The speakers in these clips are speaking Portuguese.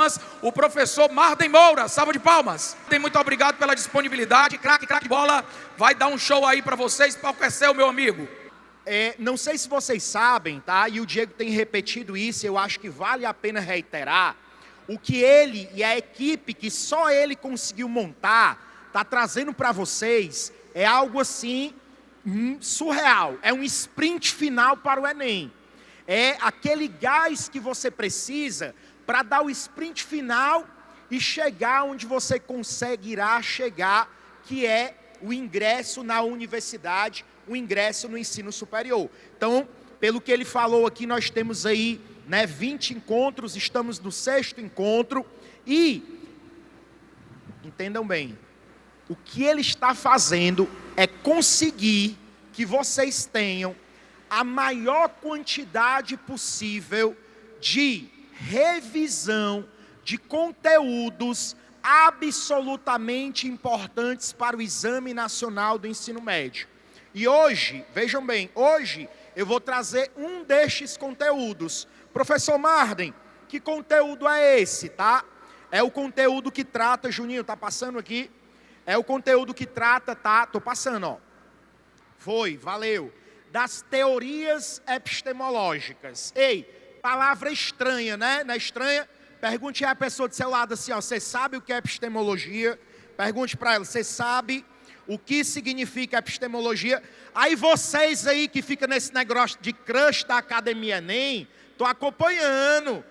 palmas, o professor Marden Moura. Salva de palmas. Muito obrigado pela disponibilidade. Craque bola, vai dar um show aí para vocês. Palco é seu, meu amigo. Não sei se vocês sabem, tá? E o Diego tem repetido isso, eu acho que vale a pena reiterar. O que ele e a equipe que só ele conseguiu montar, está trazendo para vocês, é algo assim surreal. É um sprint final para o Enem. É aquele gás que você precisa para dar o sprint final e chegar onde você conseguirá chegar, que é o ingresso na universidade, o ingresso no ensino superior. Então, pelo que ele falou aqui, nós temos aí 20 encontros, estamos no 6º encontro e, entendam bem, o que ele está fazendo é conseguir que vocês tenham a maior quantidade possível de revisão de conteúdos absolutamente importantes para o Exame Nacional do Ensino Médio. E hoje, vejam bem, hoje eu vou trazer um destes conteúdos. Professor Marden, que conteúdo é esse, tá? É o conteúdo que trata, Juninho, tá passando aqui? É o conteúdo que trata, tá? Tô passando, ó. Foi, valeu. Das teorias epistemológicas. Ei, palavra estranha, né? Não é estranha? Pergunte à pessoa do seu lado assim, ó, você sabe o que é epistemologia? Pergunte para ela, você sabe o que significa epistemologia? Aí vocês aí que ficam nesse negócio de crush da Academia Enem, tô acompanhando,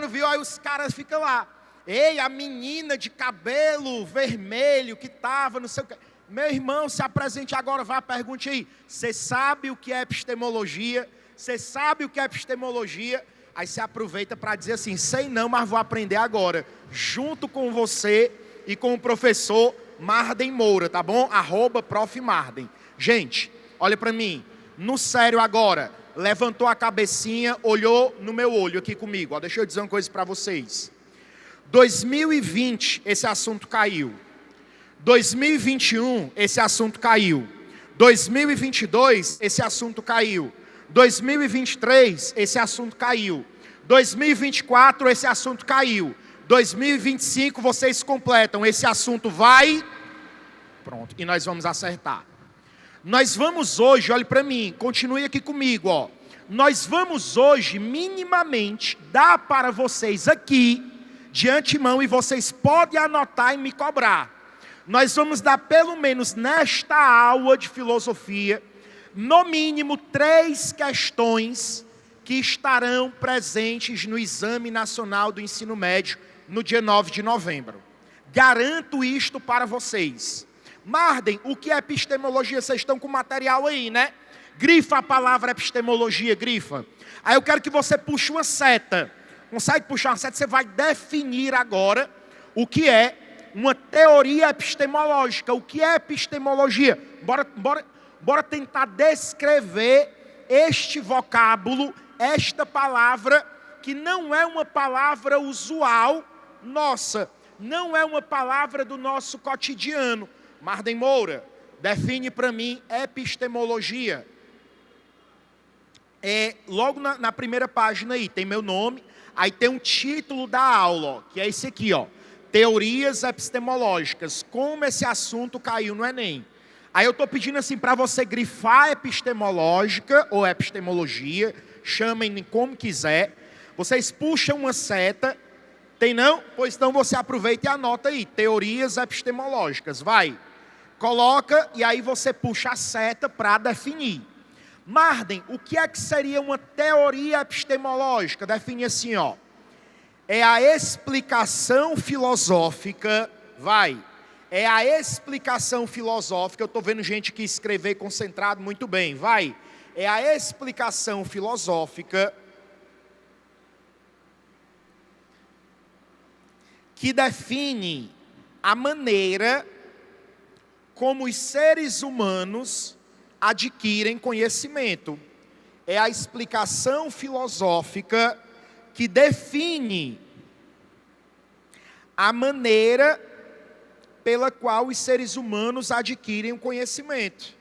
viu? Aí os caras ficam lá. Ei, a menina de cabelo vermelho que tava, não sei o que. Meu irmão, se apresente agora, vá, pergunte aí. Você sabe o que é epistemologia? Você sabe o que é epistemologia? Aí você aproveita para dizer assim, sei não, mas vou aprender agora. Junto com você e com o professor Marden Moura, tá bom? @Prof. Marden. Gente, olha para mim. No sério agora, levantou a cabecinha, olhou no meu olho aqui comigo. Ó, deixa eu dizer uma coisa para vocês. 2020, esse assunto caiu. 2021, esse assunto caiu. 2022, esse assunto caiu. 2023, esse assunto caiu. 2024, esse assunto caiu. 2025, vocês completam. Esse assunto vai... Pronto, e nós vamos acertar. Nós vamos hoje, olhe para mim, continue aqui comigo, ó. Nós vamos hoje, minimamente, dar para vocês aqui, de antemão, e vocês podem anotar e me cobrar. Nós vamos dar, pelo menos nesta aula de filosofia, no mínimo 3 questões que estarão presentes no Exame Nacional do Ensino Médio no dia 9 de novembro. Garanto isto para vocês. Marden, o que é epistemologia? Vocês estão com material aí, né? Grifa a palavra epistemologia, grifa. Aí eu quero que você puxe uma seta. Consegue puxar uma seta? Você vai definir agora o que é uma teoria epistemológica. O que é epistemologia? Bora tentar descrever este vocábulo, esta palavra, que não é uma palavra usual nossa, não é uma palavra do nosso cotidiano. Marden Moura, define para mim epistemologia. Logo na primeira página aí, tem meu nome, aí tem um título da aula, ó, que é esse aqui, ó. Teorias epistemológicas, como esse assunto caiu no Enem. Aí eu estou pedindo assim para você grifar epistemológica ou epistemologia, chamem como quiser. Vocês puxam uma seta, tem não? Pois então você aproveita e anota aí, teorias epistemológicas, vai. Coloca e aí você puxa a seta para definir. Marden, o que é que seria uma teoria epistemológica? Define assim, ó. É a explicação filosófica, vai. É a explicação filosófica, eu estou vendo gente que escrever concentrado muito bem, vai. É a explicação filosófica que define a maneira como os seres humanos adquirem conhecimento. É a explicação filosófica que define a maneira pela qual os seres humanos adquirem o conhecimento,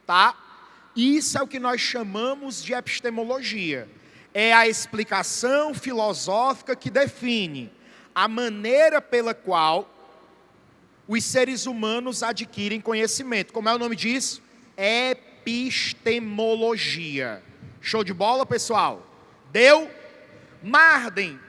tá? Isso é o que nós chamamos de epistemologia. é a explicação filosófica que define a maneira pela qual os seres humanos adquirem conhecimento. Como é o nome disso? Epistemologia. Show de bola, pessoal? Deu? Marden,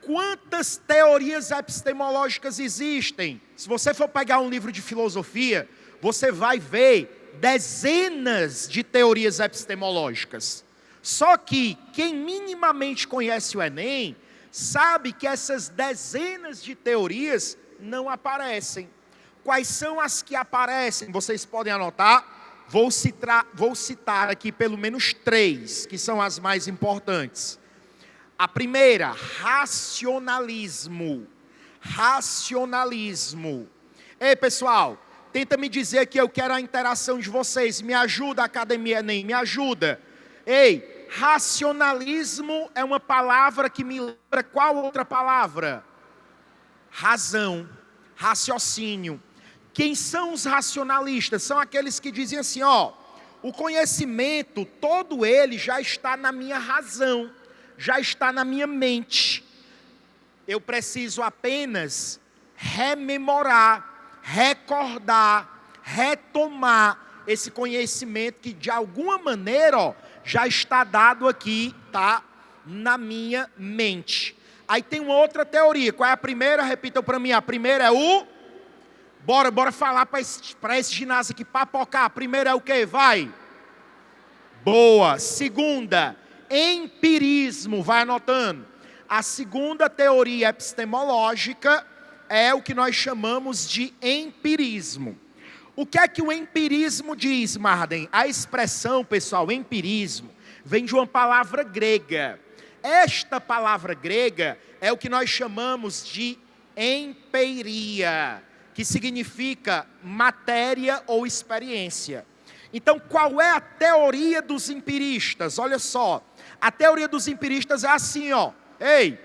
quantas teorias epistemológicas existem? Se você for pegar um livro de filosofia, você vai ver dezenas de teorias epistemológicas. Só que quem minimamente conhece o Enem, sabe que essas dezenas de teorias não aparecem. Quais são as que aparecem? Vocês podem anotar. Vou citar aqui pelo menos 3, que são as mais importantes. A primeira, racionalismo. Racionalismo. Ei, pessoal, tenta me dizer que eu quero a interação de vocês. Me ajuda, Academia Enem, me ajuda. Ei, racionalismo é uma palavra que me lembra qual outra palavra? Razão, raciocínio. Quem são os racionalistas? São aqueles que dizem assim, ó, o conhecimento, todo ele já está na minha razão, já está na minha mente. Eu preciso apenas rememorar, recordar, retomar esse conhecimento que de alguma maneira, ó, já está dado aqui, tá? Na minha mente. Aí tem uma outra teoria. Qual é a primeira? Repitam para mim. A primeira é o... Bora falar para esse ginásio aqui, papocar. A primeira é o quê? Vai. Boa. Segunda, empirismo. Vai anotando. A segunda teoria epistemológica é o que nós chamamos de empirismo. O que é que o empirismo diz, Marden? A expressão, pessoal, empirismo, vem de uma palavra grega. Esta palavra grega é o que nós chamamos de empiria, que significa matéria ou experiência. Então, qual é a teoria dos empiristas? Olha só, a teoria dos empiristas é assim, ó. Ei,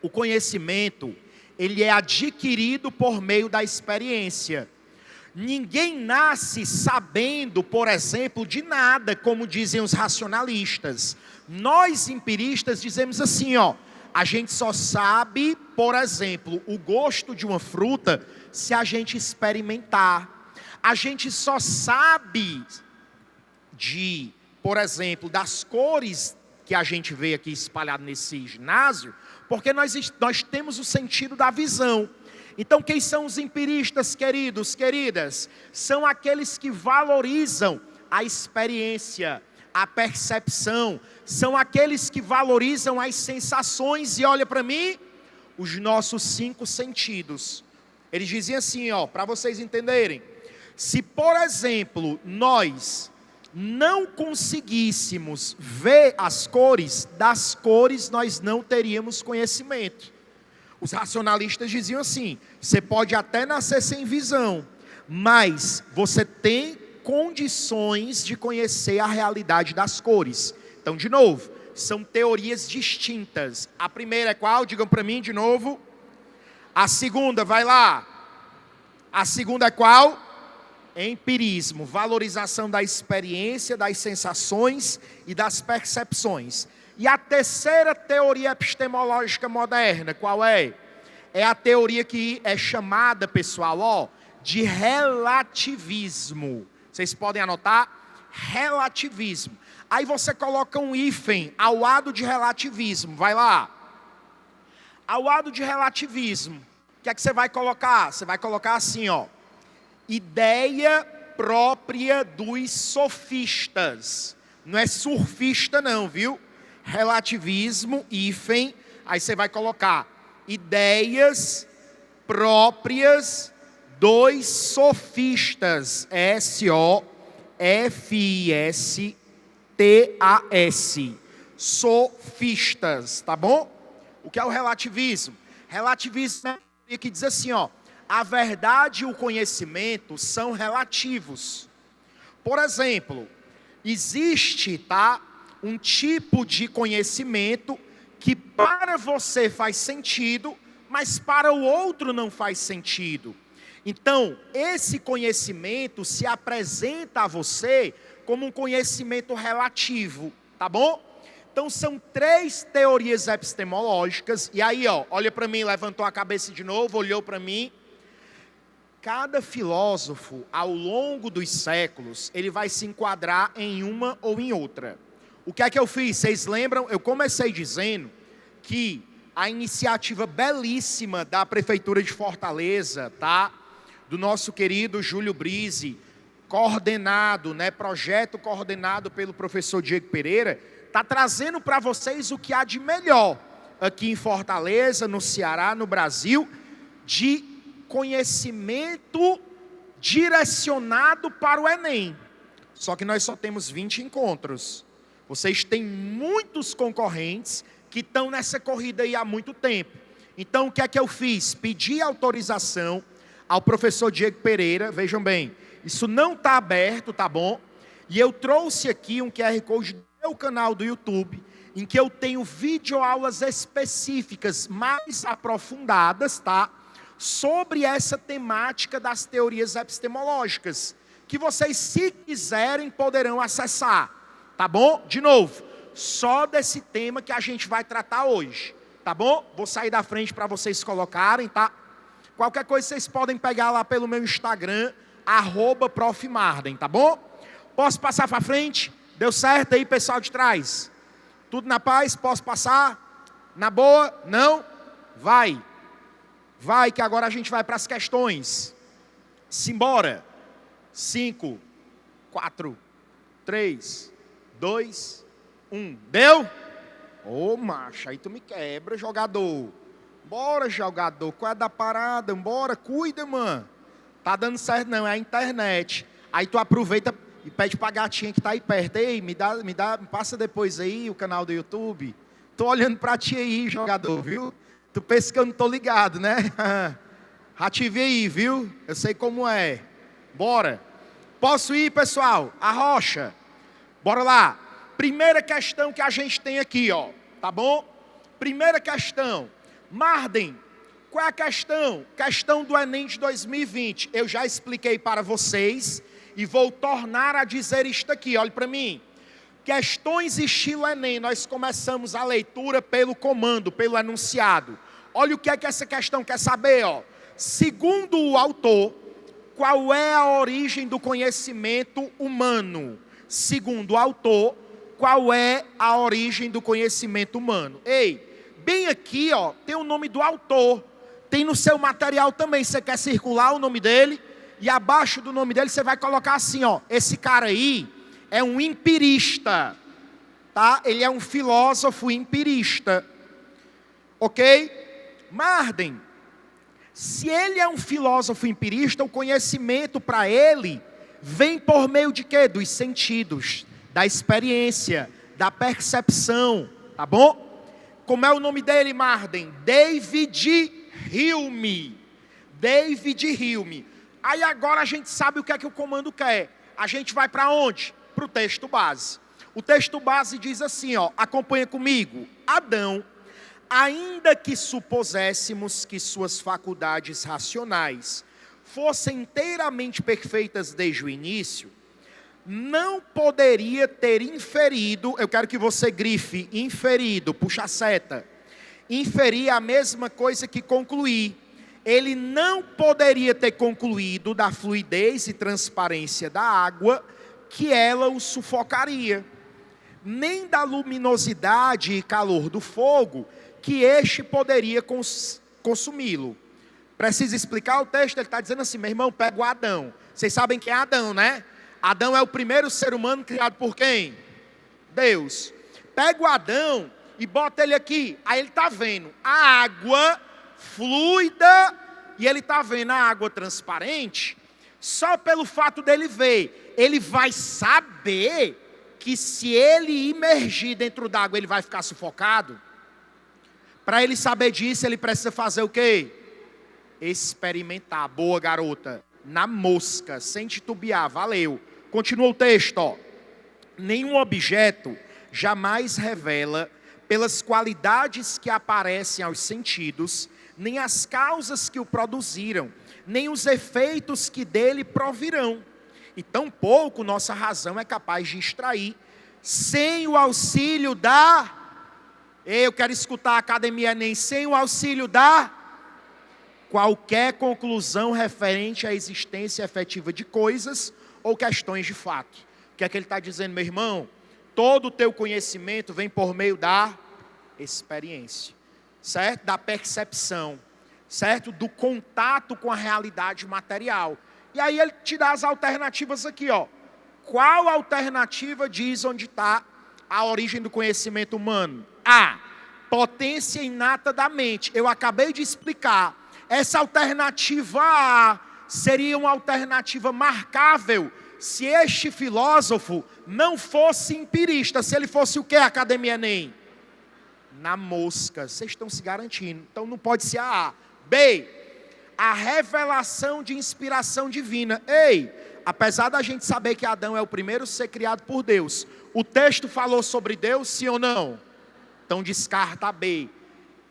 o conhecimento, ele é adquirido por meio da experiência. Ninguém nasce sabendo, por exemplo, de nada, como dizem os racionalistas. Nós, empiristas, dizemos assim, ó. A gente só sabe, por exemplo, o gosto de uma fruta se a gente experimentar. A gente só sabe por exemplo, das cores que a gente vê aqui espalhado nesse ginásio, porque nós temos o sentido da visão. Então, quem são os empiristas, queridos, queridas? São aqueles que valorizam a experiência, a percepção. São aqueles que valorizam as sensações. E olha para mim, os nossos 5 sentidos. Eles diziam assim, ó, para vocês entenderem. Se, por exemplo, nós não conseguíssemos ver as cores, das cores nós não teríamos conhecimento. Os racionalistas diziam assim, você pode até nascer sem visão, mas você tem condições de conhecer a realidade das cores. Então, de novo, são teorias distintas. A primeira é qual? Digam para mim de novo. A segunda, vai lá. A segunda é qual? Empirismo, valorização da experiência, das sensações e das percepções. E a terceira teoria epistemológica moderna, qual é? É a teoria que é chamada, pessoal, ó, de relativismo. Vocês podem anotar? Relativismo. Aí você coloca um hífen ao lado de relativismo. Vai lá. Ao lado de relativismo, o que é que você vai colocar? Você vai colocar assim, ó. Ideia própria dos sofistas. Não é surfista não, viu? Relativismo, hífen. Aí você vai colocar ideias próprias dos sofistas. S-O-F-I-S-T-A-S. Sofistas, tá bom? O que é o relativismo? Relativismo é a teoria que diz assim, ó. A verdade e o conhecimento são relativos. Por exemplo, existe, tá, um tipo de conhecimento que para você faz sentido, mas para o outro não faz sentido. Então, esse conhecimento se apresenta a você como um conhecimento relativo, tá bom? Então são 3 teorias epistemológicas. E aí, ó, olha para mim, levantou a cabeça de novo, olhou para mim. Cada filósofo, ao longo dos séculos, ele vai se enquadrar em uma ou em outra. O que é que eu fiz? Vocês lembram? Eu comecei dizendo que a iniciativa belíssima da Prefeitura de Fortaleza, tá? Do nosso querido Júlio Brise, coordenado, né? Projeto coordenado pelo professor Diego Pereira, está trazendo para vocês o que há de melhor aqui em Fortaleza, no Ceará, no Brasil, de conhecimento direcionado para o Enem. Só que nós só temos 20 encontros. Vocês têm muitos concorrentes que estão nessa corrida aí há muito tempo. Então, o que é que eu fiz? Pedi autorização ao professor Diego Pereira. Vejam bem, isso não está aberto, tá bom? E eu trouxe aqui um QR Code do meu canal do YouTube, em que eu tenho videoaulas específicas, mais aprofundadas, tá? Sobre essa temática das teorias epistemológicas, que vocês, se quiserem, poderão acessar, tá bom? De novo, só desse tema que a gente vai tratar hoje, tá bom? Vou sair da frente para vocês colocarem, tá? Qualquer coisa vocês podem pegar lá pelo meu Instagram, @profmarden, tá bom? Posso passar para frente? Deu certo aí, pessoal de trás? Tudo na paz? Posso passar? Na boa? Não? Vai. Vai, que agora a gente vai para as questões. Simbora. 5, 4, 3, 2, 1. Deu? Ô, macho, aí tu me quebra, jogador. Bora, jogador. Qual é da parada? Bora, cuida, mano. Tá dando certo não, é a internet. Aí tu aproveita e pede pra gatinha que tá aí perto. Ei, me passa depois aí o canal do YouTube. Tô olhando pra ti aí, jogador, viu? Tu pensa que eu não tô ligado, né? Já te vi aí, viu? Eu sei como é. Bora. Posso ir, pessoal? A rocha. Bora lá. Primeira questão que a gente tem aqui, ó. Tá bom? Primeira questão. Marden, qual é a questão? Questão do Enem de 2020. Eu já expliquei para vocês e vou tornar a dizer isto aqui. Olhe para mim. Questões estilo Enem. Nós começamos a leitura pelo comando, pelo enunciado. Olha o que é que essa questão quer saber, ó. Segundo o autor, qual é a origem do conhecimento humano? Segundo o autor, qual é a origem do conhecimento humano? Ei, bem aqui, ó, tem o nome do autor. Tem no seu material também. Você quer circular o nome dele? E abaixo do nome dele você vai colocar assim, ó. Esse cara aí é um empirista, tá? Ele é um filósofo empirista. Ok? Marden, se ele é um filósofo empirista, o conhecimento para ele vem por meio de quê? Dos sentidos, da experiência, da percepção, tá bom? Como é o nome dele, Marden? David Hume. David Hume. Aí agora a gente sabe o que é que o comando quer. A gente vai para onde? Para o texto base. O texto base diz assim, ó, acompanha comigo. Adão, ainda que supuséssemos que suas faculdades racionais fossem inteiramente perfeitas desde o início, não poderia ter inferido, eu quero que você grife, inferido, puxa a seta, inferir a mesma coisa que concluir. Ele não poderia ter concluído da fluidez e transparência da água, que ela o sufocaria, nem da luminosidade e calor do fogo, que este poderia consumi-lo. Precisa explicar o texto? Ele está dizendo assim, meu irmão, pega o Adão. Vocês sabem quem é Adão, né? Adão é o primeiro ser humano criado por quem? Deus. Pega o Adão e bota ele aqui. Aí ele está vendo a água fluida e ele está vendo a água transparente. Só pelo fato dele ver, ele vai saber que se ele imergir dentro d'água, ele vai ficar sufocado. Para ele saber disso, ele precisa fazer o quê? Experimentar. Boa, garota. Na mosca, sem titubear. Valeu. Continua o texto, ó. Nenhum objeto jamais revela, pelas qualidades que aparecem aos sentidos, nem as causas que o produziram, nem os efeitos que dele provirão. E tampouco nossa razão é capaz de extrair sem o auxílio da... Eu quero escutar a Academia Enem. Sem o auxílio da... Qualquer conclusão referente à existência efetiva de coisas ou questões de fato. O que é que ele está dizendo, meu irmão? Todo o teu conhecimento vem por meio da experiência, certo? Da percepção, certo? Do contato com a realidade material. E aí ele te dá as alternativas aqui, ó. Qual alternativa diz onde está a origem do conhecimento humano? A. Potência inata da mente. Eu acabei de explicar. Essa alternativa A seria uma alternativa marcável se este filósofo não fosse empirista. Se ele fosse o quê, Academia Enem? Na mosca. Vocês estão se garantindo. Então não pode ser a A. B. A revelação de inspiração divina. Ei, apesar da gente saber que Adão é o primeiro a ser criado por Deus, o texto falou sobre Deus, sim ou não? Então descarta a B.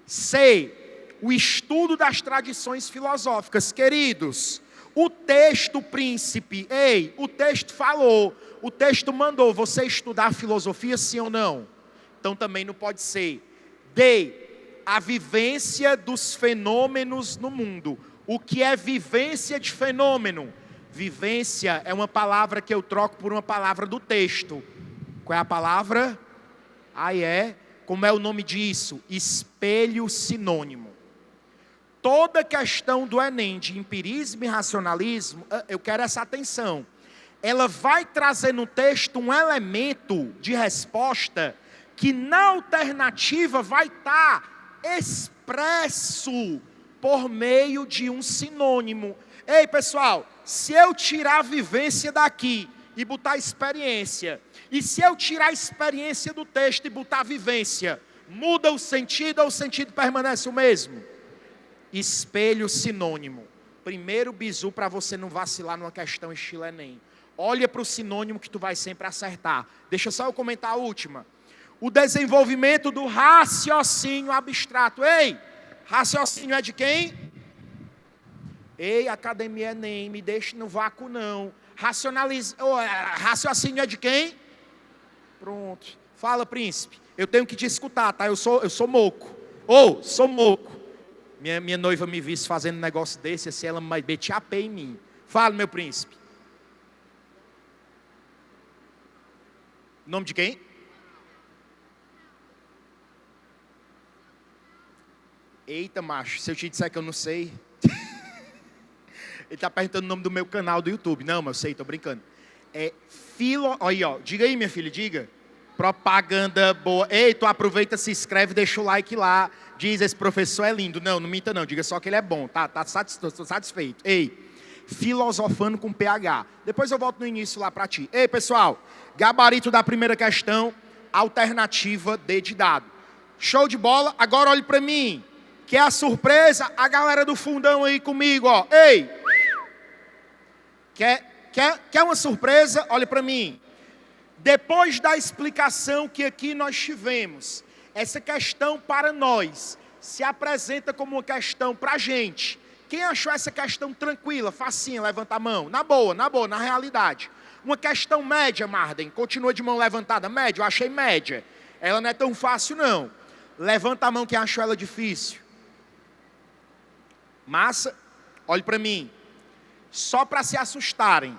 C. O estudo das tradições filosóficas. Queridos, o texto, príncipe, o texto falou, o texto mandou você estudar filosofia, sim ou não? Então também não pode ser. D. A vivência dos fenômenos no mundo. O que é vivência de fenômeno? Vivência é uma palavra que eu troco por uma palavra do texto. Qual é a palavra? Como é o nome disso? Espelho sinônimo. Toda questão do Enem de empirismo e racionalismo, eu quero essa atenção. Ela vai trazer no texto um elemento de resposta que na alternativa vai estar expresso por meio de um sinônimo. Ei, pessoal, se eu tirar a vivência daqui e botar a experiência, e se eu tirar a experiência do texto e botar a vivência, muda o sentido ou o sentido permanece o mesmo? Espelho sinônimo. Primeiro bizu para você não vacilar numa questão estilo Enem. Olha para o sinônimo que tu vai sempre acertar. Deixa só eu comentar a última. O desenvolvimento do raciocínio abstrato. Ei, raciocínio é de quem? Ei, Academia Enem, me deixe no vácuo não. Raciocínio é de quem? Pronto. Fala, príncipe. Eu tenho que te escutar, tá? Eu sou moco. Sou moco. Minha noiva me visse fazendo um negócio desse, assim, ela vai meter a pé em mim. Fala, meu príncipe. Nome de quem? Eita, macho, se eu te disser que eu não sei. Ele está perguntando o nome do meu canal do YouTube. Não, mas eu sei, tô brincando. Aí, ó, diga aí, minha filha, diga. Propaganda boa. Ei, tu aproveita, se inscreve, deixa o like lá. Diz, esse professor é lindo. Não minta não, diga só que ele é bom. Tá satisfeito. Ei, filosofando com PH. Depois eu volto no início lá para ti. Ei, pessoal, gabarito da primeira questão, alternativa D de dado. Show de bola? Agora olhe para mim. Que é a galera do fundão aí comigo, ó. Ei! Quer uma surpresa? Olha para mim. Depois da explicação que aqui nós tivemos, essa questão para nós se apresenta como uma questão para a gente. Quem achou essa questão tranquila, facinha, levanta a mão. Na boa, na realidade. Uma questão média, Marden, continua de mão levantada. Média, eu achei média. Ela não é tão fácil, não. Levanta a mão quem achou ela difícil. Massa, olhe para mim. Só para se assustarem.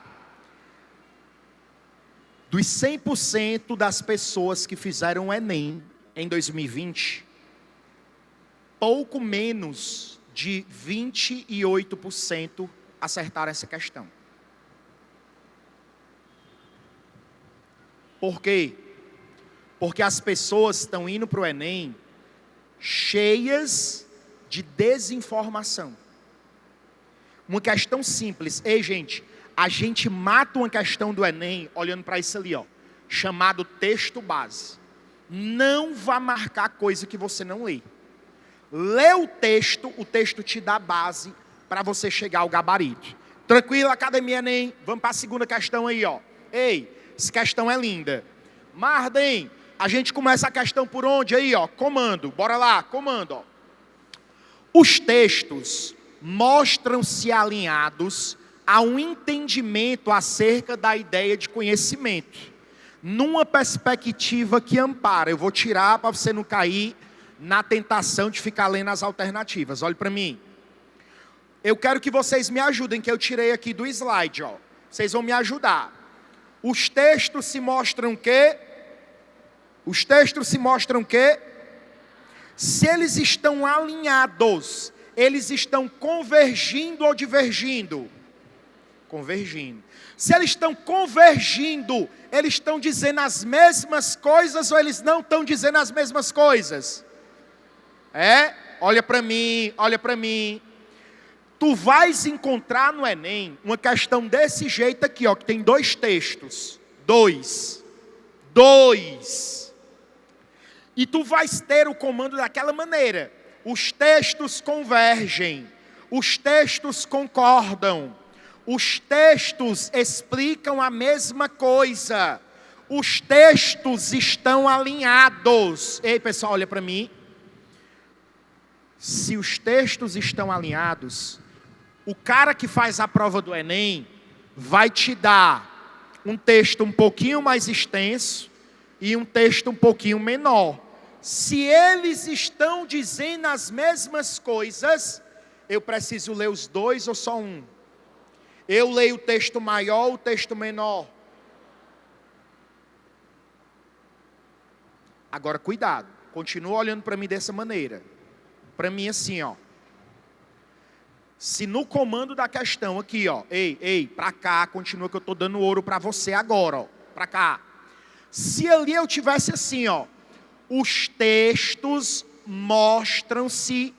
Dos 100% das pessoas que fizeram o Enem em 2020, pouco menos de 28% acertaram essa questão. Por quê? Porque as pessoas estão indo para o Enem cheias de desinformação. Uma questão simples. Ei, gente, a gente mata uma questão do Enem olhando para isso ali, ó, chamado texto base. Não vá marcar coisa que você não lê. Lê o texto te dá base para você chegar ao gabarito. Tranquilo, Academia Enem? Vamos para a segunda questão aí, ó. Ei, essa questão é linda. Marden, a gente começa a questão por onde aí, ó? Comando, bora lá, comando, ó. Os textos mostram-se alinhados a um entendimento acerca da ideia de conhecimento. numa perspectiva que ampara. Eu vou tirar para você não cair na tentação de ficar lendo as alternativas. Olhe para mim. Eu quero que vocês me ajudem, que eu tirei aqui do slide, ó. Vocês vão me ajudar. Os textos se mostram o quê? Os textos se mostram o quê? Se eles estão alinhados, eles estão convergindo ou divergindo? Convergindo. Se eles estão convergindo, eles estão dizendo as mesmas coisas ou eles não estão dizendo as mesmas coisas? Olha para mim, olha para mim. Tu vais encontrar no Enem uma questão desse jeito aqui, ó, que tem 2 textos. 2. E tu vais ter o comando daquela maneira. Os textos convergem, os textos concordam, os textos explicam a mesma coisa, os textos estão alinhados. Ei, pessoal, olha para mim. Se os textos estão alinhados, o cara que faz a prova do Enem vai te dar um texto um pouquinho mais extenso e um texto um pouquinho menor. Se eles estão dizendo as mesmas coisas, eu preciso ler os 2 ou só um? Eu leio o texto maior ou o texto menor? Agora cuidado, continua olhando para mim dessa maneira. Para mim assim, ó. Se no comando da questão aqui, ó, ei, para cá, continua que eu estou dando ouro para você agora, ó, para cá. Se ali eu tivesse assim, ó, os textos mostram-se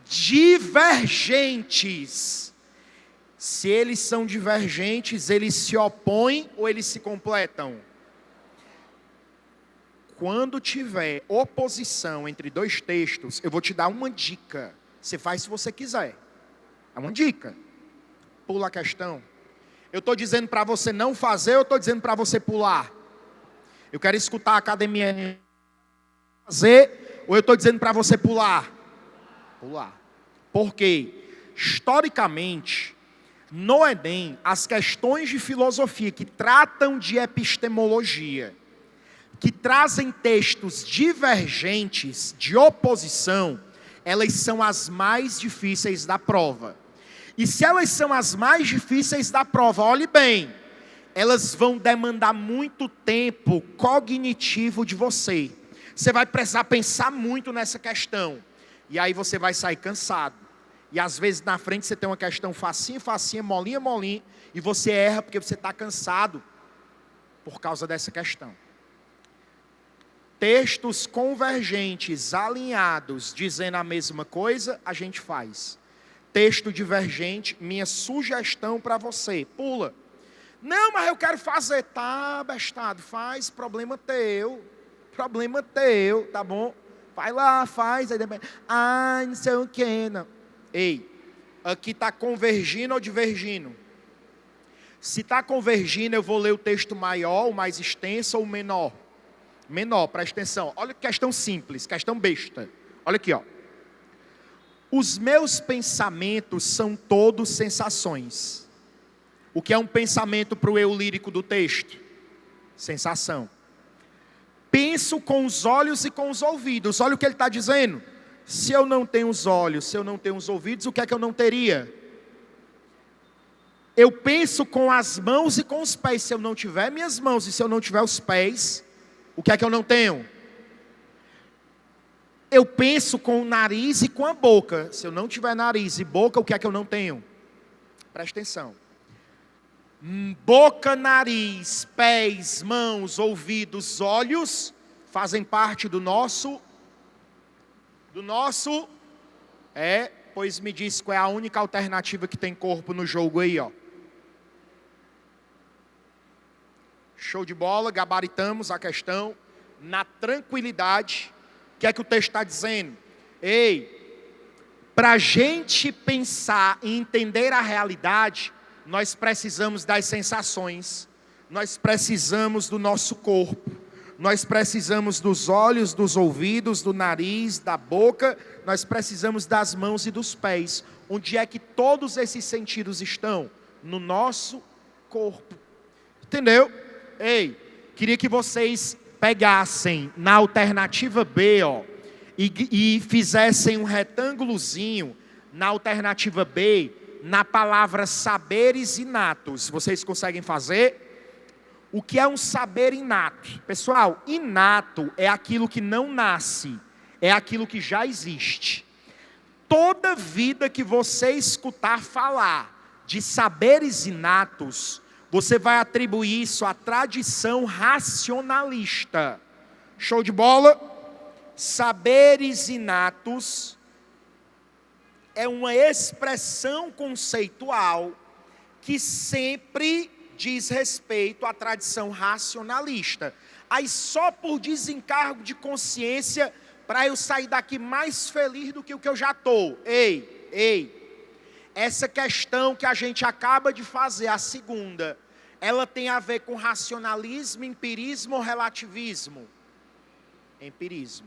divergentes. Se eles são divergentes, eles se opõem ou eles se completam? Quando tiver oposição entre 2 textos, eu vou te dar uma dica. Você faz se você quiser. É uma dica. Pula a questão. Eu estou dizendo para você não fazer, ou eu estou dizendo para você pular? Eu quero escutar a academia fazer, ou eu estou dizendo para você pular? Pular. Porque, historicamente, no Enem, as questões de filosofia que tratam de epistemologia, que trazem textos divergentes, de oposição, elas são as mais difíceis da prova. E se elas são as mais difíceis da prova, olhe bem, elas vão demandar muito tempo cognitivo de você. Você vai precisar pensar muito nessa questão. E aí você vai sair cansado. E às vezes na frente você tem uma questão facinha, molinha, e você erra porque você está cansado por causa dessa questão. Textos convergentes, alinhados, dizendo a mesma coisa, a gente faz. Texto divergente, minha sugestão para você, pula. Não, mas eu quero fazer. Tá, bestado, faz, problema teu, tá bom? Vai lá, faz. Aí depois, não sei o que, não. Ei, aqui está convergindo ou divergindo? Se está convergindo, eu vou ler o texto maior, o mais extenso ou o menor? Menor, presta atenção. Olha que questão simples, questão besta. Olha aqui, ó. Os meus pensamentos são todos sensações. O que é um pensamento para o eu lírico do texto? Sensação. Penso com os olhos e com os ouvidos. Olha o que ele está dizendo. Se eu não tenho os olhos, se eu não tenho os ouvidos, o que é que eu não teria? Eu penso com as mãos e com os pés. Se eu não tiver minhas mãos e se eu não tiver os pés, o que é que eu não tenho? Eu penso com o nariz e com a boca. Se eu não tiver nariz e boca, o que é que eu não tenho? Presta atenção. Boca, nariz, pés, mãos, ouvidos, olhos fazem parte do nosso. Pois me diz qual é a única alternativa que tem corpo no jogo aí, ó. Show de bola, gabaritamos a questão na tranquilidade. O que é que o texto está dizendo? Ei, para a gente pensar e entender a realidade, nós precisamos das sensações, nós precisamos do nosso corpo, nós precisamos dos olhos, dos ouvidos, do nariz, da boca, nós precisamos das mãos e dos pés. Onde é que todos esses sentidos estão? No nosso corpo. Entendeu? Ei, Queria que vocês pegassem na alternativa B, ó, e fizessem um retângulozinho na alternativa B, na palavra saberes inatos. Vocês conseguem fazer? O que é um saber inato? Pessoal, inato é aquilo que não nasce, é aquilo que já existe. Toda vida que você escutar falar de saberes inatos, você vai atribuir isso à tradição racionalista. Show de bola? Saberes inatos é uma expressão conceitual que sempre diz respeito à tradição racionalista. Aí só por desencargo de consciência, para eu sair daqui mais feliz do que o que eu já estou. Essa questão que a gente acaba de fazer, a segunda, ela tem a ver com racionalismo, empirismo ou relativismo? Empirismo.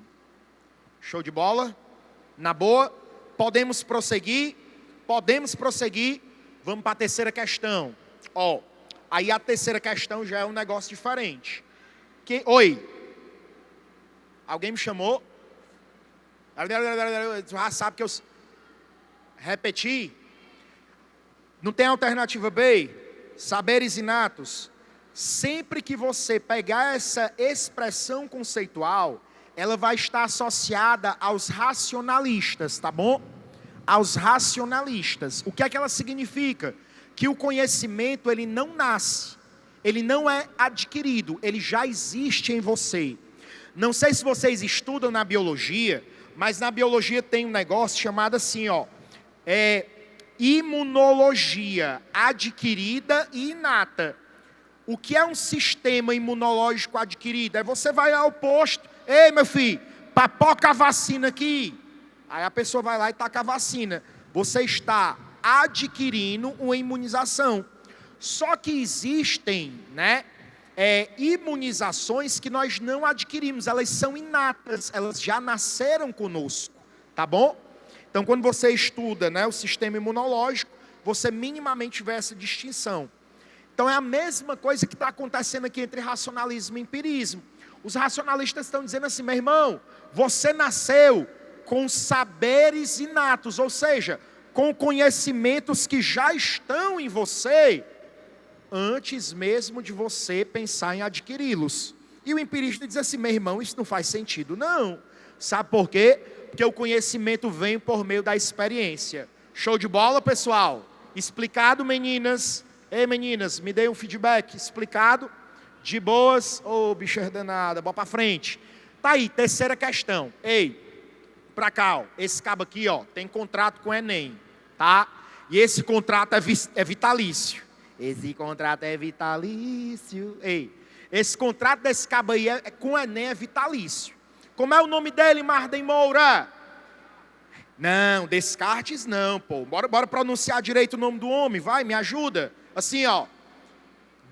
Show de bola? Na boa? Podemos prosseguir? Podemos prosseguir. Vamos para a terceira questão. Ó, aí a terceira questão já é um negócio diferente. Oi? Alguém me chamou? Já sabe que eu repeti. Não tem alternativa B? Saberes inatos. Sempre que você pegar essa expressão conceitual, ela vai estar associada aos racionalistas, tá bom? Aos racionalistas. O que é que ela significa? Que o conhecimento, ele não nasce, ele não é adquirido, ele já existe em você. Não sei se vocês estudam na biologia, mas na biologia tem um negócio chamado assim, ó, imunologia adquirida e inata. O que é um sistema imunológico adquirido? É você vai ao posto, ei meu filho, papoca a vacina aqui. Aí a pessoa vai lá e taca a vacina. Você está adquirindo uma imunização. Só que existem, né, imunizações que nós não adquirimos, elas são inatas, elas já nasceram conosco, tá bom? Então quando você estuda, né, o sistema imunológico, você minimamente vê essa distinção. Então é a mesma coisa que está acontecendo aqui entre racionalismo e empirismo. Os racionalistas estão dizendo assim, meu irmão, você nasceu com saberes inatos, ou seja, com conhecimentos que já estão em você, antes mesmo de você pensar em adquiri-los. E o empirista diz assim, meu irmão, isso não faz sentido, não. Sabe por quê? Porque o conhecimento vem por meio da experiência. Show de bola, pessoal? Explicado, meninas? Ei, meninas, me deem um feedback. Explicado? De boas? Ô, bicha danada, bora pra frente. Tá aí, terceira questão. Ei, pra cá, ó. Esse cabo aqui, ó, tem contrato com o Enem, tá? E esse contrato é vitalício. Esse contrato é vitalício. Ei, esse contrato desse cabo aí com o Enem é vitalício. Como é o nome dele, Marden Moura? Não, Descartes não, pô. Bora pronunciar direito o nome do homem, vai, me ajuda. Assim, ó.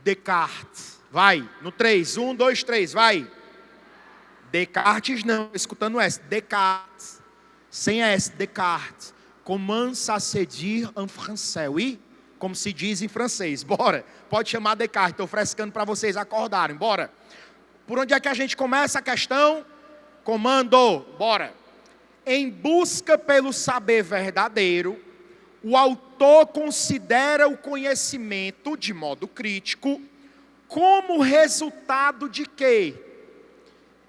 Descartes. Vai, no 3. 1, 2, 3, vai. Descartes não, escutando S. Descartes. Sem S, Descartes. Comment ça se dit en français, oui? Como se diz em francês. Bora. Pode chamar Descartes. Estou frescando para vocês acordarem. Bora. Por onde é que a gente começa a questão? Comando. Bora. Em busca pelo saber verdadeiro, o autor considera o conhecimento, de modo crítico, como resultado de quê?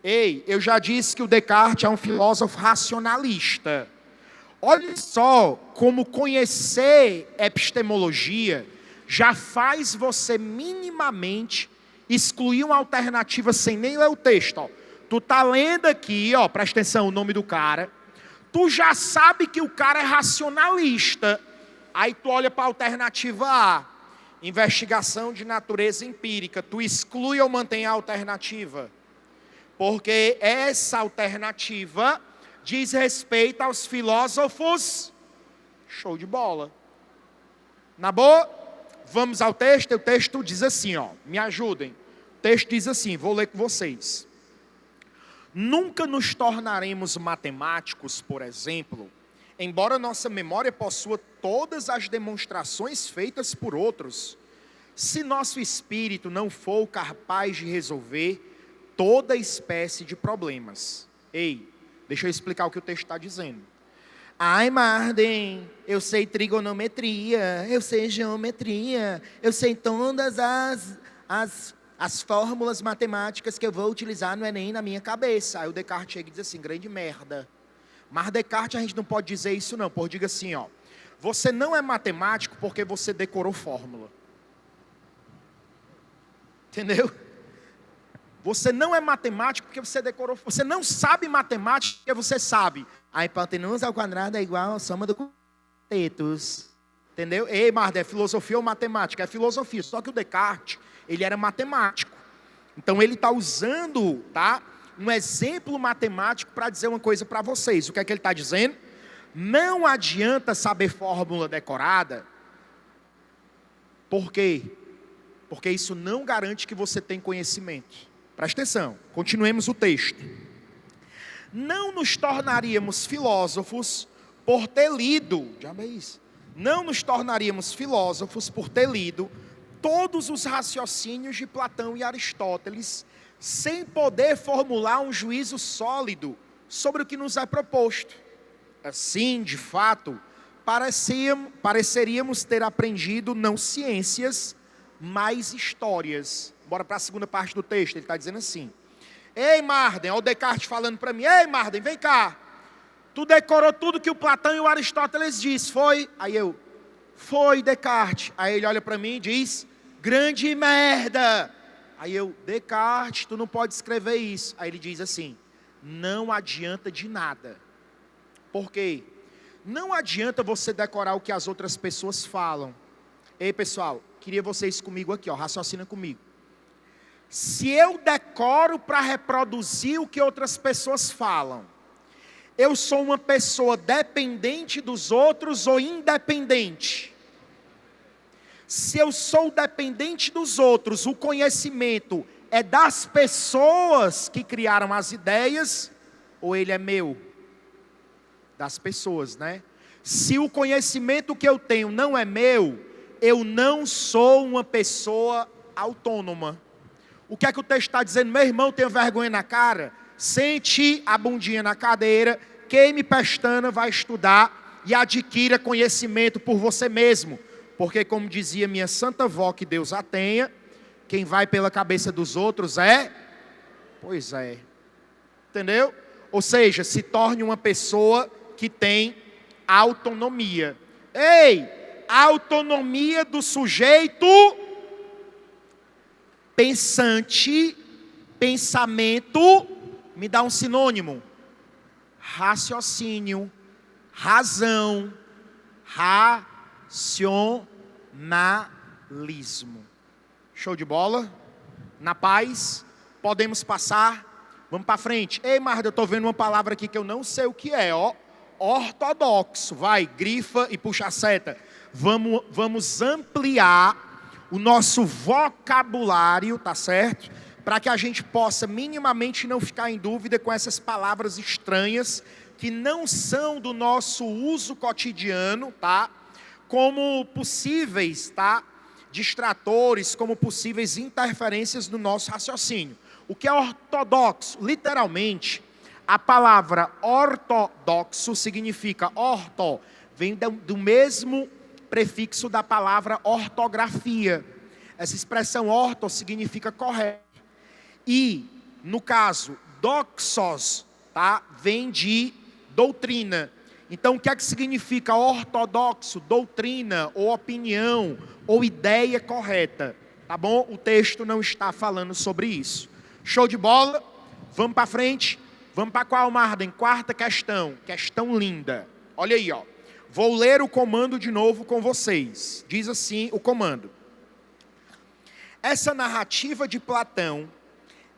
Ei, eu já disse que o Descartes é um filósofo racionalista. Olha só como conhecer epistemologia já faz você minimamente excluir uma alternativa sem nem ler o texto. Ó. Tu tá lendo aqui, ó, presta atenção o nome do cara. Tu já sabe que o cara é racionalista. Aí tu olha para a alternativa A, investigação de natureza empírica. Tu exclui ou mantém a alternativa? Porque essa alternativa diz respeito aos filósofos. Show de bola. Na boa, vamos ao texto. O texto diz assim, ó, me ajudem. O texto diz assim, vou ler com vocês. Nunca nos tornaremos matemáticos, por exemplo, embora nossa memória possua todas as demonstrações feitas por outros, se nosso espírito não for capaz de resolver toda espécie de problemas. Ei, deixa eu explicar o que o texto está dizendo. Ai, Marden, eu sei trigonometria, eu sei geometria, eu sei todas as fórmulas matemáticas que eu vou utilizar no Enem na minha cabeça. Aí o Descartes chega e diz assim, grande merda. Mas Descartes a gente não pode dizer isso não, por diga assim, ó. Você não é matemático porque você decorou fórmula. Entendeu? Você não é matemático porque você decorou. Você não sabe matemática porque você sabe. A hipotenusa ao quadrado é igual à soma do tetos. Entendeu? Ei, Marda, é filosofia ou matemática? É filosofia. Só que o Descartes, ele era matemático. Então ele está usando, tá, um exemplo matemático para dizer uma coisa para vocês. O que é que ele está dizendo? Não adianta saber fórmula decorada. Por quê? Porque isso não garante que você tem conhecimento. Presta atenção, continuemos o texto. Não nos tornaríamos filósofos por ter lido, já é isso. Não nos tornaríamos filósofos por ter lido todos os raciocínios de Platão e Aristóteles, sem poder formular um juízo sólido sobre o que nos é proposto. Assim, de fato, pareceríamos ter aprendido não ciências, mas histórias. Bora para a segunda parte do texto, ele está dizendo assim. Ei, Marden, olha o Descartes falando para mim. Ei, Marden, vem cá. Tu decorou tudo que o Platão e o Aristóteles disse, foi? Aí eu, foi, Descartes. Aí ele olha para mim e diz, grande merda. Aí eu, Descartes, tu não pode escrever isso. Aí ele diz assim, não adianta de nada. Por quê? Não adianta você decorar o que as outras pessoas falam. Ei, pessoal, queria vocês comigo aqui, ó, raciocina comigo. Se eu decoro para reproduzir o que outras pessoas falam, eu sou uma pessoa dependente dos outros ou independente? Se eu sou dependente dos outros, o conhecimento é das pessoas que criaram as ideias, ou ele é meu? Das pessoas, né? Se o conhecimento que eu tenho não é meu, eu não sou uma pessoa autônoma. O que é que o texto está dizendo? Meu irmão, tenha vergonha na cara, sente a bundinha na cadeira, queime pestana, vai estudar e adquira conhecimento por você mesmo. Porque como dizia minha santa avó, que Deus a tenha, quem vai pela cabeça dos outros é... Pois é. Entendeu? Ou seja, se torne uma pessoa que tem autonomia. Ei, autonomia do sujeito pensante, pensamento, me dá um sinônimo. Raciocínio, razão, racionalismo. Show de bola? Na paz, podemos passar, vamos para frente. Ei, Marda, eu estou vendo uma palavra aqui que eu não sei o que é, ó. Ortodoxo, vai, grifa e puxa a seta. Vamos ampliar o nosso vocabulário, tá certo? Para que a gente possa minimamente não ficar em dúvida com essas palavras estranhas que não são do nosso uso cotidiano, tá? Como possíveis, tá? Distratores, como possíveis interferências no nosso raciocínio. O que é ortodoxo? Literalmente, a palavra ortodoxo significa orto, vem do mesmo prefixo da palavra ortografia. Essa expressão orto significa correto. E, no caso, doxos, tá? Vem de doutrina. Então, o que é que significa ortodoxo? Doutrina, ou opinião, ou ideia correta. Tá bom? O texto não está falando sobre isso. Show de bola? Vamos para frente? Vamos para qual, Marden? Quarta questão. Questão linda. Olha aí, ó. Vou ler o comando de novo com vocês. Diz assim o comando. Essa narrativa de Platão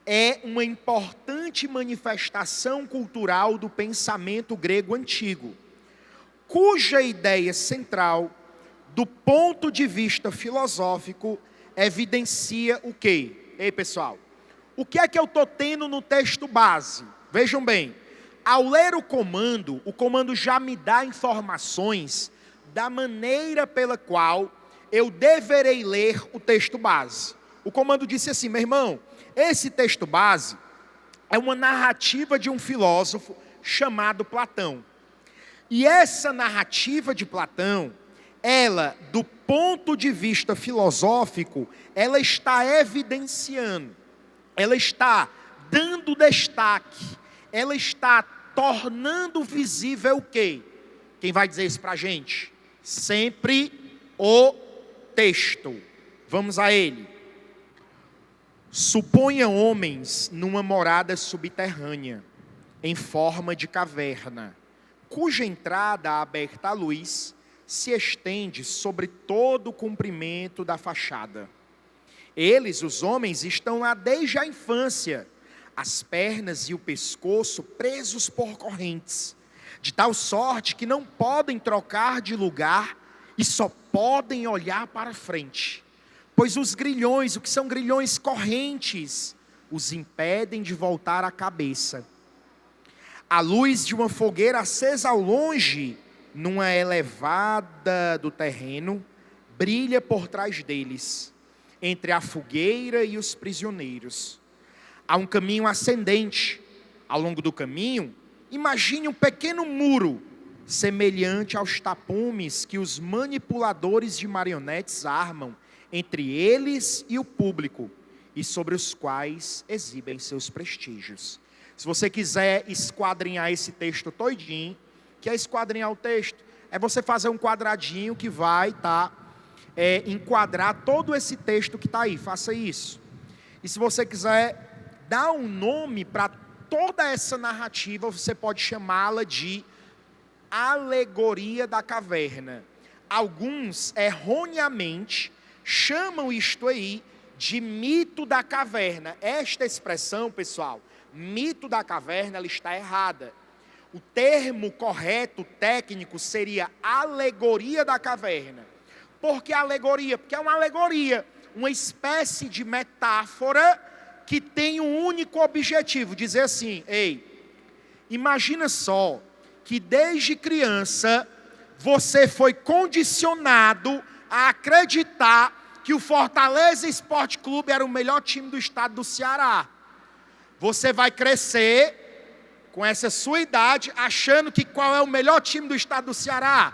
é uma importante manifestação cultural do pensamento grego antigo, cuja ideia central, do ponto de vista filosófico, evidencia o quê? Ei, pessoal, o que é que eu estou tendo no texto base? Vejam bem. Ao ler o comando já me dá informações da maneira pela qual eu deverei ler o texto base. O comando disse assim: meu irmão, esse texto base é uma narrativa de um filósofo chamado Platão. E essa narrativa de Platão, ela, do ponto de vista filosófico, ela está evidenciando, ela está dando destaque, ela está tornando visível o quê? Quem vai dizer isso para a gente? Sempre o texto. Vamos a ele. Suponha homens numa morada subterrânea, em forma de caverna, cuja entrada aberta à luz se estende sobre todo o comprimento da fachada. Eles, os homens, estão lá desde a infância, as pernas e o pescoço presos por correntes, de tal sorte que não podem trocar de lugar e só podem olhar para frente. Pois os grilhões, o que são grilhões correntes, os impedem de voltar a cabeça. A luz de uma fogueira acesa ao longe, numa elevada do terreno, brilha por trás deles, entre a fogueira e os prisioneiros. Há um caminho ascendente. Ao longo do caminho, imagine um pequeno muro, semelhante aos tapumes que os manipuladores de marionetes armam entre eles e o público, e sobre os quais exibem seus prestígios. Se você quiser esquadrinhar esse texto todinho, que é esquadrinhar o texto? É você fazer um quadradinho que vai enquadrar todo esse texto que está aí. Faça isso. E se você quiser dar um nome para toda essa narrativa, você pode chamá-la de alegoria da caverna. Alguns, erroneamente, chamam isto aí de mito da caverna. Esta expressão, pessoal, mito da caverna, ela está errada. O termo correto, técnico, seria alegoria da caverna. Por que alegoria? Porque é uma alegoria, uma espécie de metáfora que tem um único objetivo, dizer assim: ei, imagina só que desde criança você foi condicionado a acreditar que o Fortaleza Esporte Clube era o melhor time do estado do Ceará. Você vai crescer com essa sua idade achando que qual é o melhor time do estado do Ceará?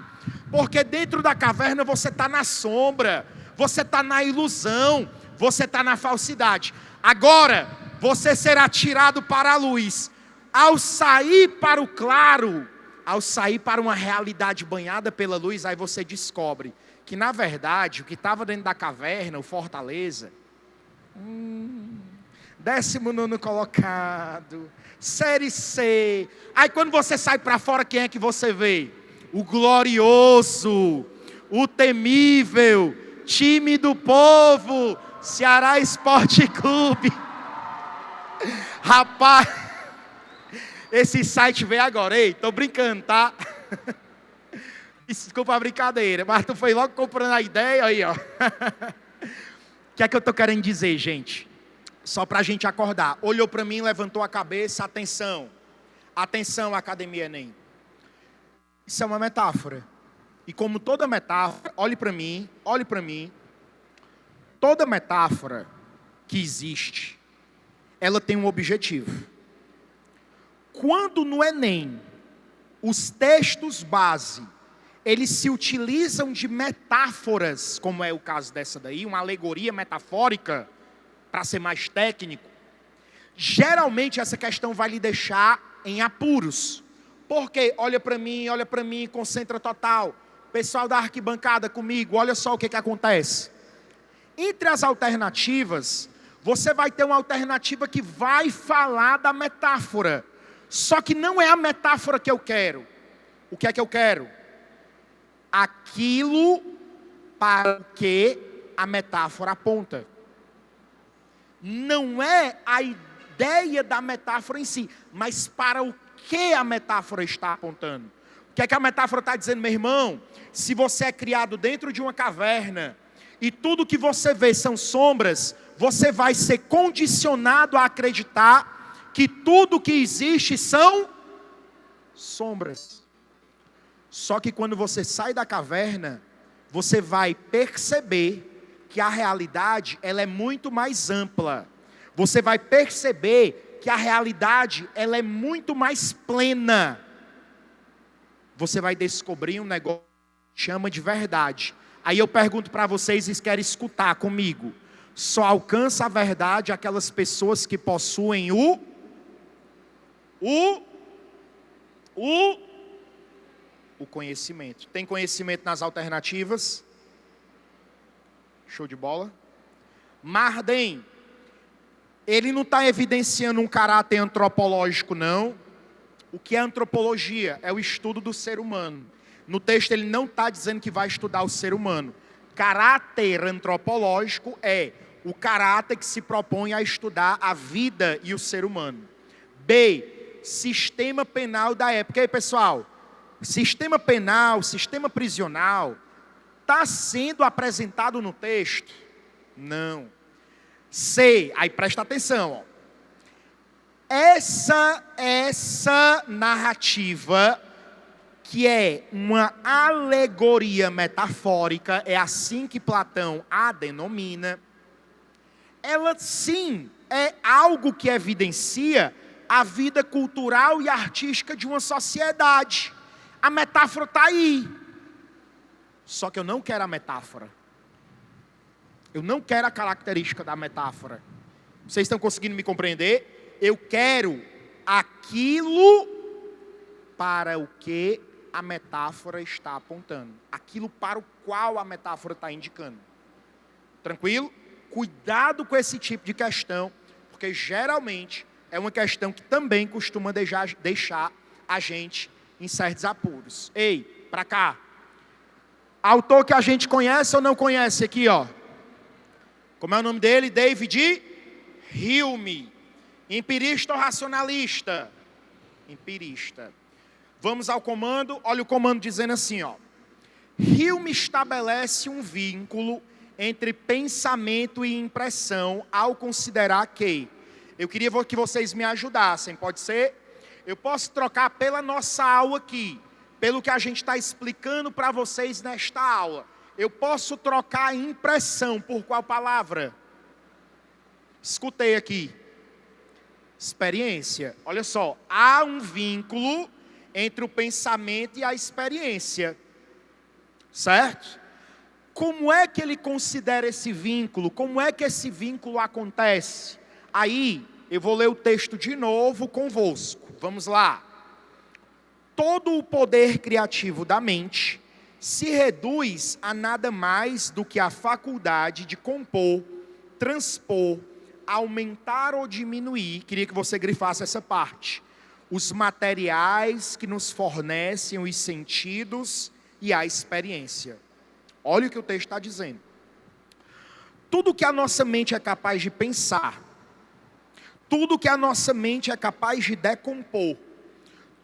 Porque dentro da caverna você está na sombra, você está na ilusão, você está na falsidade. Agora, você será tirado para a luz. Ao sair para o claro, ao sair para uma realidade banhada pela luz, aí você descobre que, na verdade, o que estava dentro da caverna, o Fortaleza, 19º colocado, Série C. Aí quando você sai para fora, quem é que você vê? O glorioso, o temível, time do povo, Ceará Esporte Clube. Rapaz, esse site veio agora, ei, tô brincando, tá? Desculpa a brincadeira, mas tu foi logo comprando a ideia aí, ó. O que é que eu tô querendo dizer, gente? Só pra gente acordar. Olhou para mim, levantou a cabeça, atenção. Atenção, Academia Enem. Isso é uma metáfora. E como toda metáfora, olhe para mim. Toda metáfora que existe, ela tem um objetivo. Quando no Enem, os textos base, eles se utilizam de metáforas, como é o caso dessa daí, uma alegoria metafórica, para ser mais técnico, geralmente essa questão vai lhe deixar em apuros. Porque olha para mim, concentra total. Pessoal da arquibancada comigo, olha só o que acontece. Entre as alternativas, você vai ter uma alternativa que vai falar da metáfora. Só que não é a metáfora que eu quero. O que é que eu quero? Aquilo para o que a metáfora aponta. Não é a ideia da metáfora em si, mas para o que a metáfora está apontando. O que é que a metáfora está dizendo, meu irmão? Se você é criado dentro de uma caverna e tudo que você vê são sombras, você vai ser condicionado a acreditar que tudo que existe são sombras. Só que quando você sai da caverna, você vai perceber que a realidade ela é muito mais ampla. Você vai perceber que a realidade ela é muito mais plena. Você vai descobrir um negócio que chama de verdade. Aí eu pergunto para vocês, vocês querem escutar comigo? Só alcança a verdade aquelas pessoas que possuem o conhecimento. Tem conhecimento nas alternativas? Show de bola. Marden, ele não está evidenciando um caráter antropológico, não. O que é antropologia? É o estudo do ser humano. No texto ele não está dizendo que vai estudar o ser humano. Caráter antropológico é o caráter que se propõe a estudar a vida e o ser humano. B, sistema penal da época. E aí, pessoal, sistema penal, sistema prisional, está sendo apresentado no texto? Não. C, aí presta atenção, ó. Essa narrativa, que é uma alegoria metafórica, é assim que Platão a denomina, ela sim é algo que evidencia a vida cultural e artística de uma sociedade. A metáfora está aí. Só que eu não quero a metáfora. Eu não quero a característica da metáfora. Vocês estão conseguindo me compreender? Eu quero aquilo para o que a metáfora está apontando. Aquilo para o qual a metáfora está indicando. Tranquilo? Cuidado com esse tipo de questão, porque geralmente é uma questão que também costuma deixar a gente em certos apuros. Ei, para cá. Autor que a gente conhece ou não conhece aqui, ó. Como é o nome dele? David Hume. Empirista ou racionalista? Empirista. Vamos ao comando. Olha o comando dizendo assim, ó. Hume estabelece um vínculo entre pensamento e impressão ao considerar que... Eu queria que vocês me ajudassem, pode ser? Eu posso trocar pela nossa aula aqui, pelo que a gente está explicando para vocês nesta aula. Eu posso trocar impressão por qual palavra? Escutei aqui. Experiência. Olha só, há um vínculo entre o pensamento e a experiência. Certo? Como é que ele considera esse vínculo? Como é que esse vínculo acontece? Aí, eu vou ler o texto de novo convosco. Vamos lá. Todo o poder criativo da mente se reduz a nada mais do que a faculdade de compor, transpor, aumentar ou diminuir. Queria que você grifasse essa parte. Os materiais que nos fornecem os sentidos e a experiência. Olha o que o texto está dizendo. Tudo que a nossa mente é capaz de pensar, tudo que a nossa mente é capaz de decompor,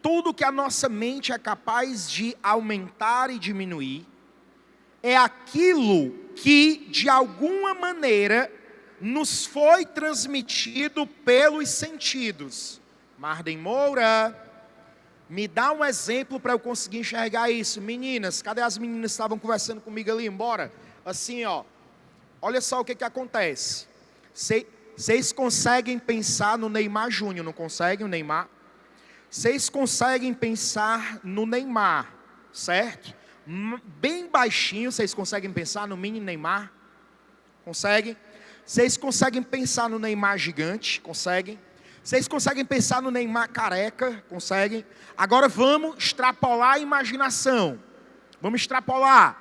tudo que a nossa mente é capaz de aumentar e diminuir, é aquilo que, de alguma maneira, nos foi transmitido pelos sentidos. Marden Moura, me dá um exemplo para eu conseguir enxergar isso. Meninas, cadê as meninas que estavam conversando comigo ali? Embora, assim, ó. Olha só o que acontece. Vocês conseguem pensar no Neymar Júnior, não conseguem o Neymar? Vocês conseguem pensar no Neymar, certo? Bem baixinho, vocês conseguem pensar no mini Neymar? Conseguem? Vocês conseguem pensar no Neymar gigante? Conseguem? Vocês conseguem pensar no Neymar careca? Conseguem? Agora vamos extrapolar a imaginação. Vamos extrapolar.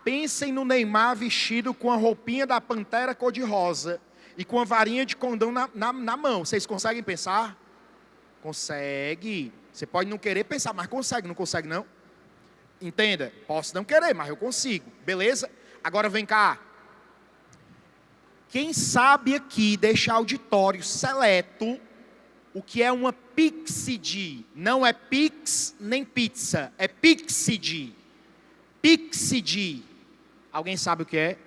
Pensem no Neymar vestido com a roupinha da Pantera cor-de-rosa e com a varinha de condão na mão. Vocês conseguem pensar? Consegue. Você pode não querer pensar, mas consegue. Não consegue, não? Entenda. Posso não querer, mas eu consigo. Beleza? Agora vem cá. Quem sabe aqui, deixa auditório seleto, o que é uma píxide? Não é pix nem pizza, é píxide. Píxide. Alguém sabe o que é?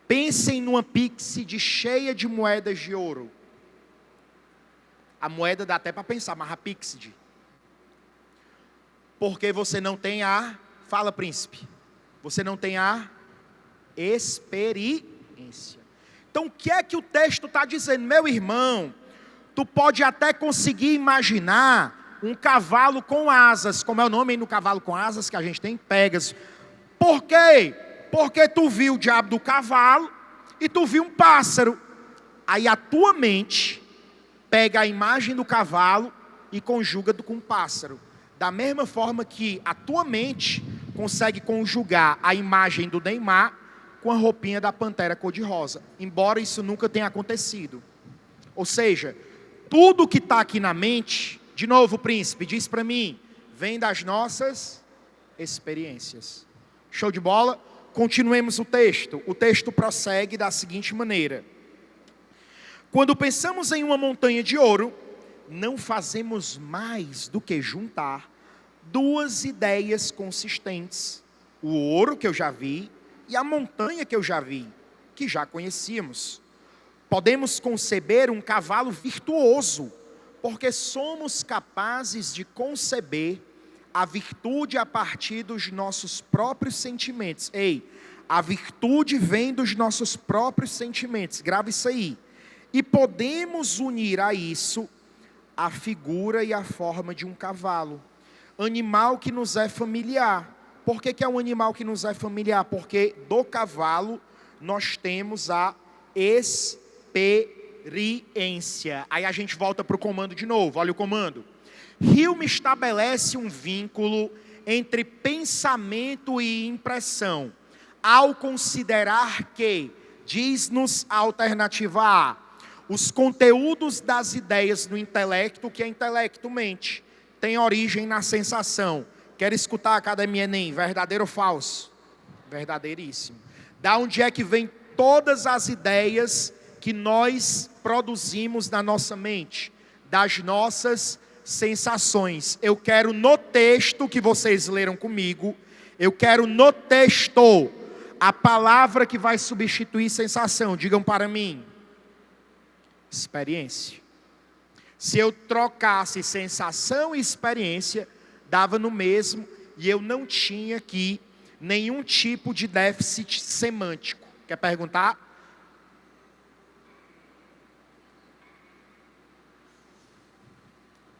Pensem numa píxide cheia de moedas de ouro. A moeda dá até para pensar, mas a píxide. Porque você não tem a... Fala, príncipe. Você não tem a experiência. Então o que é que o texto está dizendo? Meu irmão, tu pode até conseguir imaginar um cavalo com asas. Como é o nome aí no cavalo com asas que a gente tem? Pégaso. Por quê? Porque tu viu o diabo do cavalo e tu viu um pássaro. Aí a tua mente pega a imagem do cavalo e conjuga com um pássaro. Da mesma forma que a tua mente consegue conjugar a imagem do Neymar com a roupinha da Pantera cor-de-rosa. Embora isso nunca tenha acontecido. Ou seja, tudo que está aqui na mente, de novo, príncipe, diz para mim, vem das nossas experiências. Show de bola? Continuemos o texto. O texto prossegue da seguinte maneira. Quando pensamos em uma montanha de ouro, não fazemos mais do que juntar duas ideias consistentes. O ouro que eu já vi e a montanha que eu já vi, que já conhecíamos. Podemos conceber um cavalo virtuoso, porque somos capazes de conceber a virtude a partir dos nossos próprios sentimentos. Ei, a virtude vem dos nossos próprios sentimentos, grava isso aí. E podemos unir a isso a figura e a forma de um cavalo. Animal que nos é familiar. Por que é um animal que nos é familiar? Porque do cavalo nós temos a experiência. Aí a gente volta para o comando de novo, olha o comando. Hume estabelece um vínculo entre pensamento e impressão, ao considerar que, diz-nos a alternativa A, os conteúdos das ideias no intelecto, que é intelecto mente, tem origem na sensação. Quer escutar a Academia Enem, verdadeiro ou falso? Verdadeiríssimo. Da onde é que vem todas as ideias que nós produzimos na nossa mente? Das nossas sensações. Eu quero no texto que vocês leram comigo, eu quero no texto a palavra que vai substituir sensação. Digam para mim. Experiência. Se eu trocasse sensação e experiência, dava no mesmo, e eu não tinha aqui nenhum tipo de déficit semântico. Quer perguntar?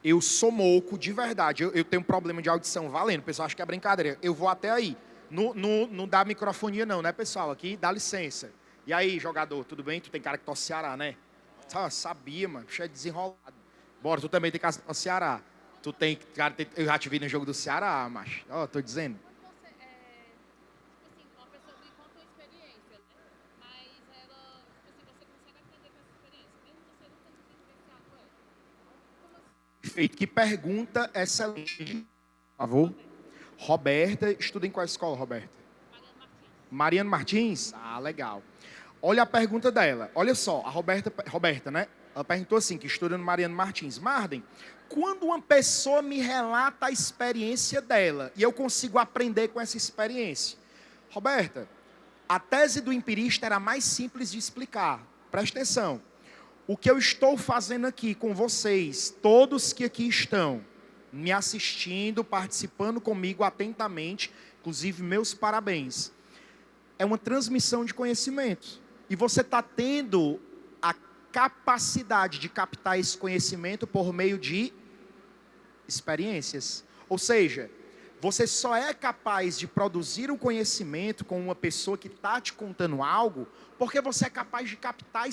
Eu sou moco de verdade, eu tenho um problema de audição valendo, o pessoal acha que é brincadeira, eu vou até aí. Não dá microfonia não, né pessoal? Aqui dá licença. E aí, jogador, tudo bem? Tu tem cara que torce Ceará, né? Sabia, mano, cheio de desenrolado. Bora, tu também tem cara que torce Ceará. Tu tem, cara, eu já te vi no jogo do Ceará, macho. Ó, tô dizendo. Você uma pessoa me conta uma experiência, né? Mas ela, você consegue aprender com essa experiência, mesmo você nunca ter vivenciado ela. Como assim? Perfeito, que pergunta excelente. Por favor. Roberta, estuda em qual escola, Roberta? Mariano Martins? Ah, legal. Olha a pergunta dela. Olha só, a Roberta, né? Ela perguntou assim, que estuda no Mariano Martins. Marden, quando uma pessoa me relata a experiência dela, e eu consigo aprender com essa experiência. Roberta, a tese do empirista era mais simples de explicar. Presta atenção. O que eu estou fazendo aqui com vocês, todos que aqui estão, me assistindo, participando comigo atentamente, inclusive meus parabéns, é uma transmissão de conhecimento. E você está tendo a capacidade de captar esse conhecimento por meio de experiências. Ou seja, você só é capaz de produzir um conhecimento com uma pessoa que está te contando algo, porque você é capaz de captar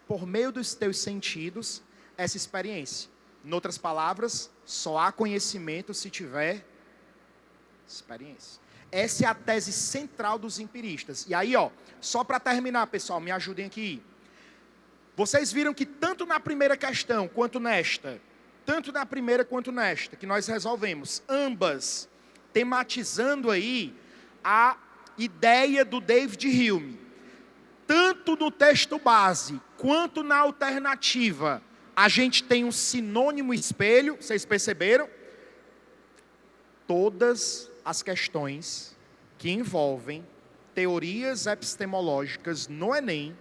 por meio dos teus sentidos essa experiência. Em outras palavras, só há conhecimento se tiver experiência. Essa é a tese central dos empiristas. E aí, ó, só para terminar, pessoal, me ajudem aqui. Vocês viram que tanto na primeira questão quanto nesta, tanto na primeira quanto nesta, que nós resolvemos, ambas tematizando aí a ideia do David Hume. Tanto no texto base quanto na alternativa, a gente tem um sinônimo espelho, vocês perceberam? Todas as questões que envolvem teorias epistemológicas no Enem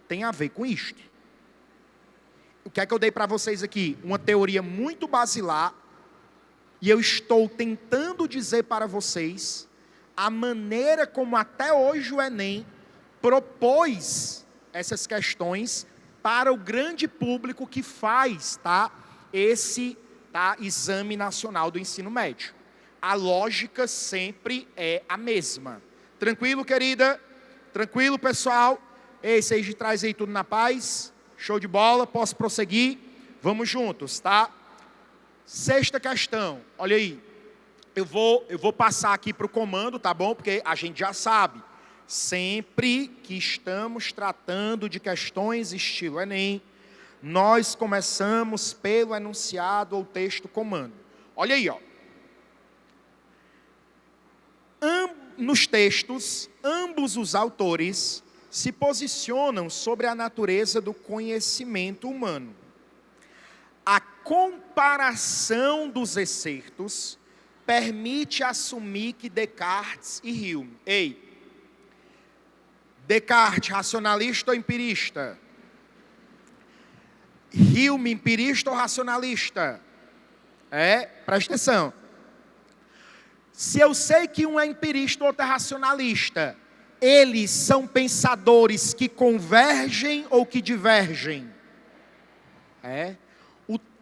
têm a ver com isto. O que é que eu dei para vocês aqui? Uma teoria muito basilar, e eu estou tentando dizer para vocês a maneira como até hoje o Enem propôs essas questões para o grande público que faz, esse exame nacional do ensino médio. A lógica sempre é a mesma. Tranquilo, querida? Tranquilo, pessoal? Ei, vocês de trás aí tudo na paz? Show de bola, posso prosseguir? Vamos juntos, tá? Sexta questão, olha aí. Eu vou passar aqui para o comando, tá bom? Porque a gente já sabe. Sempre que estamos tratando de questões estilo Enem, nós começamos pelo enunciado ou texto comando. Olha aí, ó. Nos textos, ambos os autores se posicionam sobre a natureza do conhecimento humano. A comparação dos excertos permite assumir que Descartes e Hume... Descartes, racionalista ou empirista? Hume, empirista ou racionalista? Presta atenção. Se eu sei que um é empirista e outro é racionalista, eles são pensadores que convergem ou que divergem?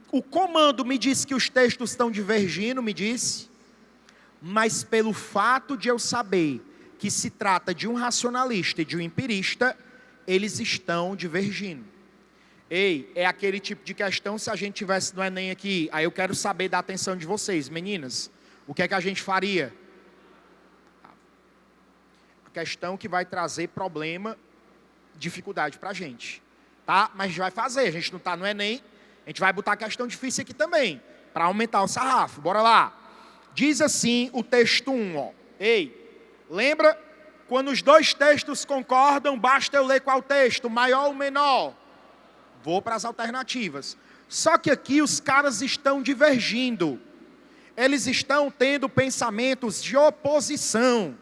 O comando me disse que os textos estão divergindo, me disse, mas pelo fato de eu saber que se trata de um racionalista e de um empirista, eles estão divergindo. É aquele tipo de questão, se a gente tivesse no Enem aqui, aí eu quero saber da atenção de vocês, meninas, o que é que a gente faria? A questão que vai trazer problema, dificuldade para a gente, tá? Mas a gente vai fazer, a gente não está no Enem, a gente vai botar a questão difícil aqui também, para aumentar o sarrafo, bora lá. Diz assim o texto 1, ó. Lembra? Quando os dois textos concordam, basta eu ler qual texto, maior ou menor? Vou para as alternativas. Só que aqui os caras estão divergindo. Eles estão tendo pensamentos de oposição.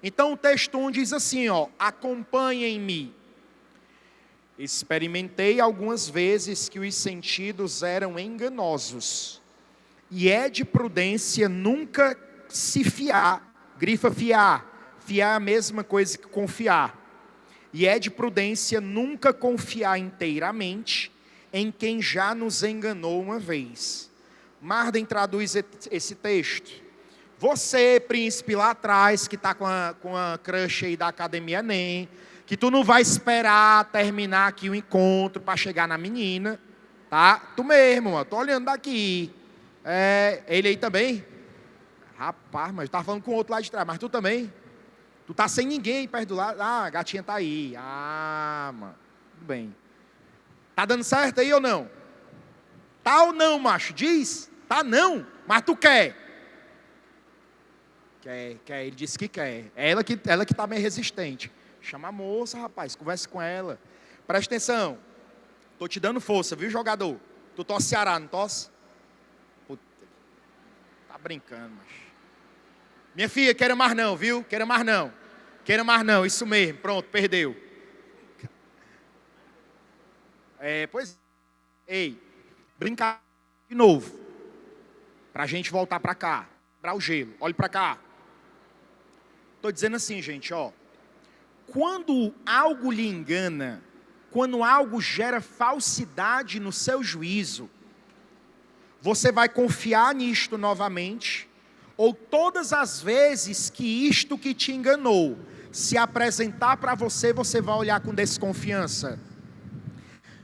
Então o texto 1 diz assim, ó, acompanhem-me. Experimentei algumas vezes que os sentidos eram enganosos. E é de prudência nunca se fiar. Grifa fiar. Fiar é a mesma coisa que confiar. E é de prudência nunca confiar inteiramente em quem já nos enganou uma vez. Marden traduz esse texto. Você, príncipe lá atrás, que está com a crush aí da Academia Enem, que tu não vai esperar terminar aqui o encontro para chegar na menina, tá? Tu mesmo, ó, tô olhando daqui. Ele aí também? Rapaz, mas tá falando com o outro lá de trás, mas tu também? Tu tá sem ninguém perto do lado. Ah, a gatinha tá aí. Ah, mano, tudo bem. Tá dando certo aí ou não? Tá ou não, macho? Diz. Tá não, mas tu quer. Quer, ele disse que quer. É ela que tá meio resistente. Chama a moça, rapaz, conversa com ela. Presta atenção. Tô te dando força, viu, jogador? Tu torce Ceará, não torce? Puta. Tá brincando, macho. Minha filha, queira mais não, viu? Queira mais não. Queira mais não, isso mesmo. Pronto, perdeu. Pois. Brincar de novo. Pra gente voltar pra cá. Pra o gelo. Olhe pra cá. Tô dizendo assim, gente, ó. Quando algo lhe engana, quando algo gera falsidade no seu juízo, você vai confiar nisto novamente, ou todas as vezes que isto que te enganou se apresentar para você, você vai olhar com desconfiança?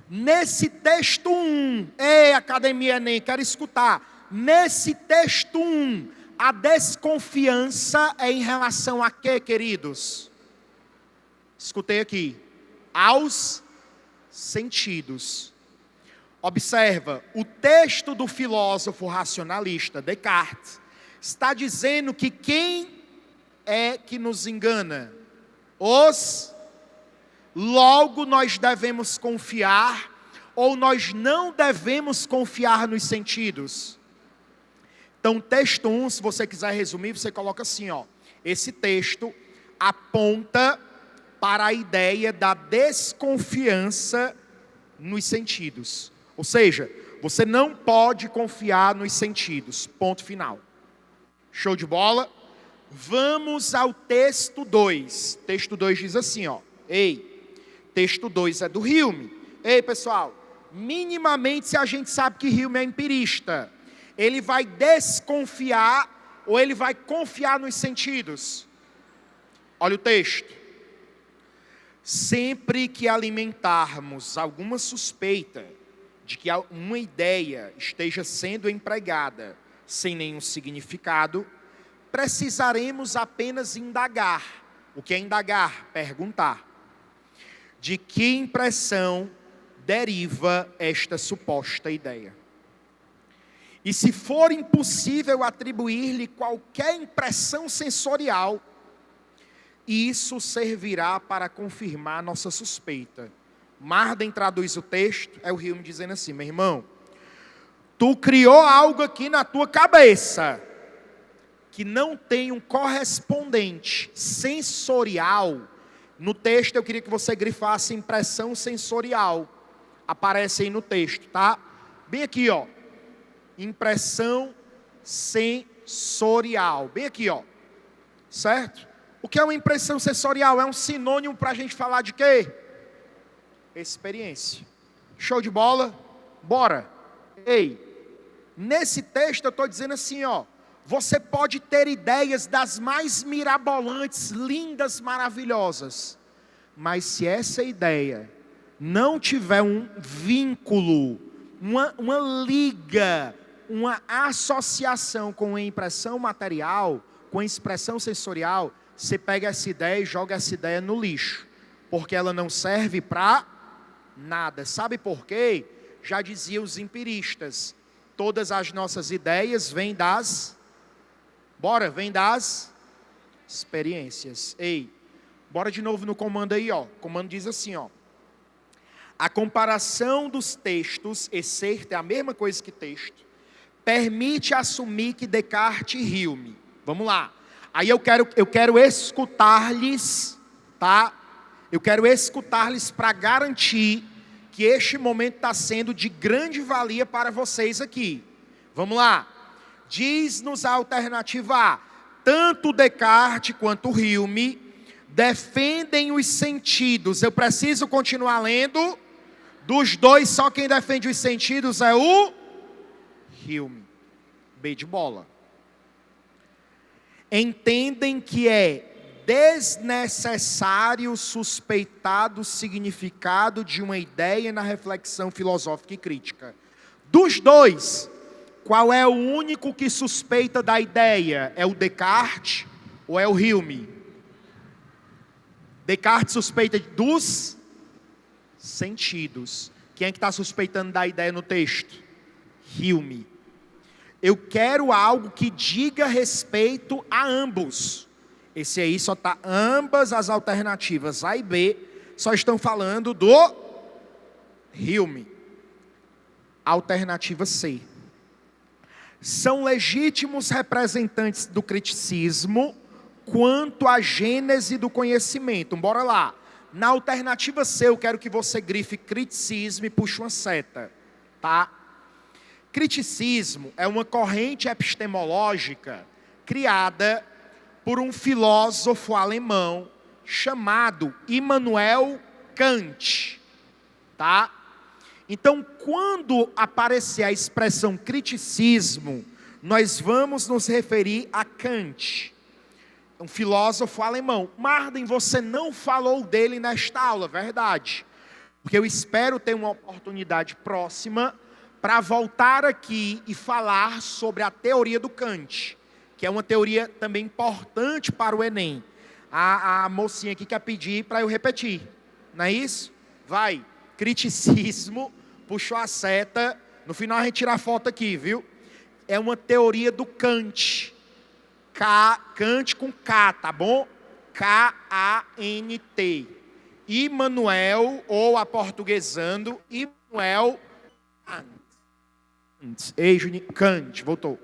Nesse texto 1, Academia Enem, quero escutar. Nesse texto 1, a desconfiança é em relação a quê, queridos? Escutei aqui. Aos sentidos. Observa, o texto do filósofo racionalista Descartes está dizendo que quem é que nos engana? Logo nós devemos confiar, ou nós não devemos confiar nos sentidos. Então, texto 1, se você quiser resumir, você coloca assim, ó. Esse texto aponta para a ideia da desconfiança nos sentidos. Ou seja, você não pode confiar nos sentidos. Ponto final. Show de bola? Vamos ao texto 2. Texto 2 diz assim, ó. Texto 2 é do Hume. Pessoal, minimamente se a gente sabe que Hume é empirista, ele vai desconfiar ou ele vai confiar nos sentidos? Olha o texto. Sempre que alimentarmos alguma suspeita de que uma ideia esteja sendo empregada sem nenhum significado, precisaremos apenas indagar. O que é indagar? Perguntar. De que impressão deriva esta suposta ideia? E se for impossível atribuir-lhe qualquer impressão sensorial, isso servirá para confirmar nossa suspeita. Marden traduz o texto, é o Hume dizendo assim, meu irmão, tu criou algo aqui na tua cabeça, que não tem um correspondente sensorial. No texto eu queria que você grifasse impressão sensorial. Aparece aí no texto, tá? Bem aqui, ó. Impressão sensorial. Bem aqui, ó. Certo? O que é uma impressão sensorial? É um sinônimo para a gente falar de quê? Experiência. Show de bola? Bora. Nesse texto eu estou dizendo assim, ó. Você pode ter ideias das mais mirabolantes, lindas, maravilhosas. Mas se essa ideia não tiver um vínculo, uma liga, uma associação com a impressão material, com a expressão sensorial, você pega essa ideia e joga essa ideia no lixo. Porque ela não serve para nada. Sabe por quê? Já diziam os empiristas. Todas as nossas ideias vêm das... vem das experiências. Bora de novo no comando aí, ó. O comando diz assim, ó. A comparação dos textos, excerto é a mesma coisa que texto, permite assumir que Descartes e Hume. Vamos lá. Aí eu quero escutar-lhes, tá? Eu quero escutar-lhes para garantir que este momento está sendo de grande valia para vocês aqui. Vamos lá. Diz-nos a alternativa A. Tanto Descartes quanto Hume defendem os sentidos. Eu preciso continuar lendo. Dos dois, só quem defende os sentidos é o Hume. B de bola. Entendem que é desnecessário suspeitar do significado de uma ideia na reflexão filosófica e crítica. Dos dois, qual é o único que suspeita da ideia? É o Descartes ou é o Hume? Descartes suspeita dos sentidos. Quem é que está suspeitando da ideia no texto? Hume. Eu quero algo que diga respeito a ambos. Esse aí só está, ambas as alternativas A e B, só estão falando do Hume. Alternativa C. São legítimos representantes do criticismo quanto à gênese do conhecimento. Bora lá. Na alternativa C, eu quero que você grife criticismo e puxe uma seta. Tá? Criticismo é uma corrente epistemológica criada por um filósofo alemão chamado Immanuel Kant. Tá? Então, quando aparecer a expressão criticismo, nós vamos nos referir a Kant, um filósofo alemão. Marden, você não falou dele nesta aula, verdade? Porque eu espero ter uma oportunidade próxima para voltar aqui e falar sobre a teoria do Kant, que é uma teoria também importante para o Enem. A mocinha aqui quer pedir para eu repetir, não é isso? Vai, criticismo, puxou a seta, no final a gente tira a foto aqui, viu? É uma teoria do Kant, Kant com K, tá bom? K-A-N-T. Immanuel, ou aportuguesando, Immanuel Kant, voltou.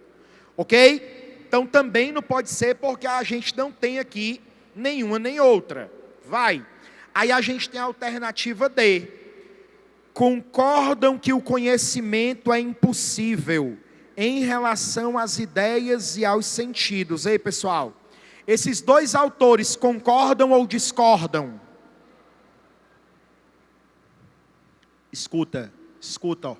Ok? Então também não pode ser porque a gente não tem aqui nenhuma nem outra. Vai. Aí a gente tem a alternativa D. Concordam que o conhecimento é impossível em relação às ideias e aos sentidos. Ei, pessoal, Esses dois autores concordam ou discordam? Escuta, ó.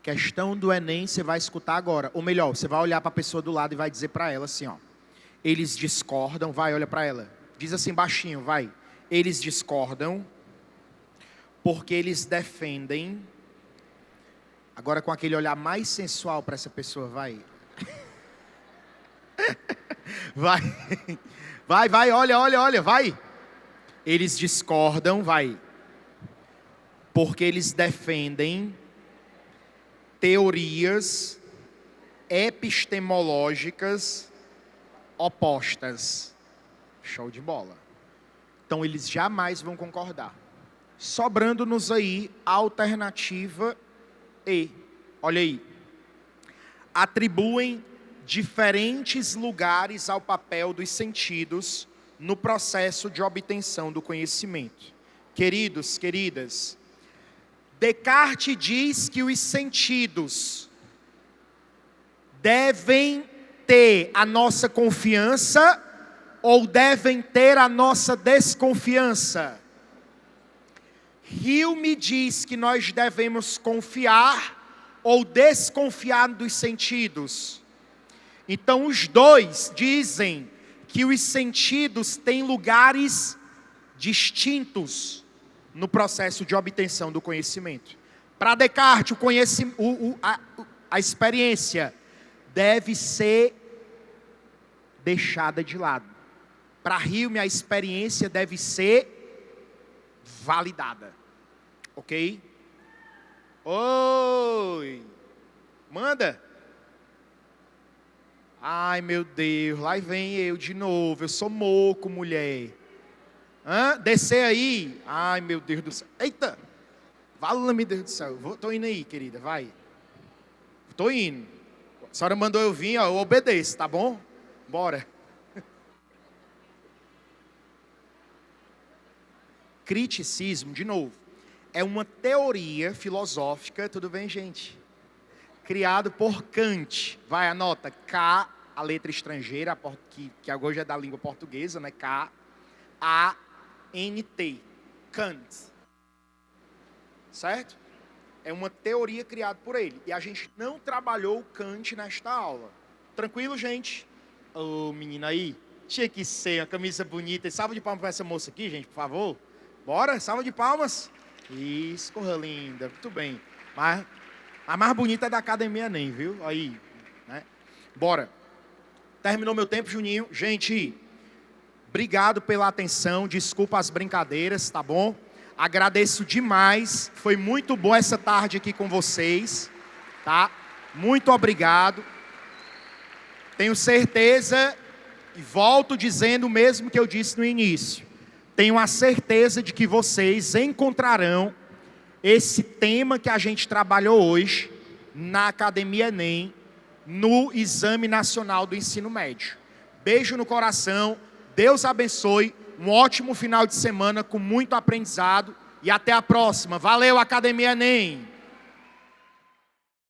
Questão do Enem você vai escutar agora. Ou melhor, você vai olhar para a pessoa do lado e vai dizer para ela assim, ó. Eles discordam, vai, olha para ela. Diz assim baixinho, vai. Eles discordam porque eles defendem. Agora com aquele olhar mais sensual para essa pessoa, vai. Vai, olha, vai. Eles discordam, vai. Porque eles defendem teorias epistemológicas opostas. Show de bola. Então eles jamais vão concordar. Sobrando-nos aí a alternativa E. Olha aí. Atribuem diferentes lugares ao papel dos sentidos no processo de obtenção do conhecimento. Queridos, queridas, Descartes diz que os sentidos devem ter a nossa confiança ou devem ter a nossa desconfiança. Hume diz que nós devemos confiar ou desconfiar dos sentidos. Então os dois dizem que os sentidos têm lugares distintos no processo de obtenção do conhecimento. Para Descartes, a experiência deve ser deixada de lado. Para Hume, a experiência deve ser validada. Ok? Oi! Manda! Ai, meu Deus, lá vem eu de novo. Eu sou moco, mulher. Descer aí. Ai, meu Deus do céu. Eita! Fala-me, Deus do céu. Tô indo aí, querida, vai. Tô indo. A senhora mandou eu vir, ó, eu obedeço, tá bom? Bora. Criticismo, de novo, é uma teoria filosófica, tudo bem, gente? Criado por Kant. Vai, anota. K, a letra estrangeira, que agora é da língua portuguesa, né? K-A-N-T. Kant. Certo? É uma teoria criada por ele. E a gente não trabalhou o Kant nesta aula. Tranquilo, gente? Ô, menina aí. Tinha que ser uma camisa bonita. Salva de palmas para essa moça aqui, gente, por favor. Bora? Salva de palmas. Isso, corra linda. Muito bem. Mas a mais bonita é da academia nem, viu? Aí, né? Bora. Terminou meu tempo, Juninho. Gente, obrigado pela atenção. Desculpa as brincadeiras, tá bom? Agradeço demais. Foi muito bom essa tarde aqui com vocês, tá? Muito obrigado. Tenho certeza, e volto dizendo o mesmo que eu disse no início. Tenho a certeza de que vocês encontrarão esse tema que a gente trabalhou hoje na Academia Enem, no Exame Nacional do Ensino Médio. Beijo no coração, Deus abençoe, um ótimo final de semana com muito aprendizado e até a próxima. Valeu, Academia Enem!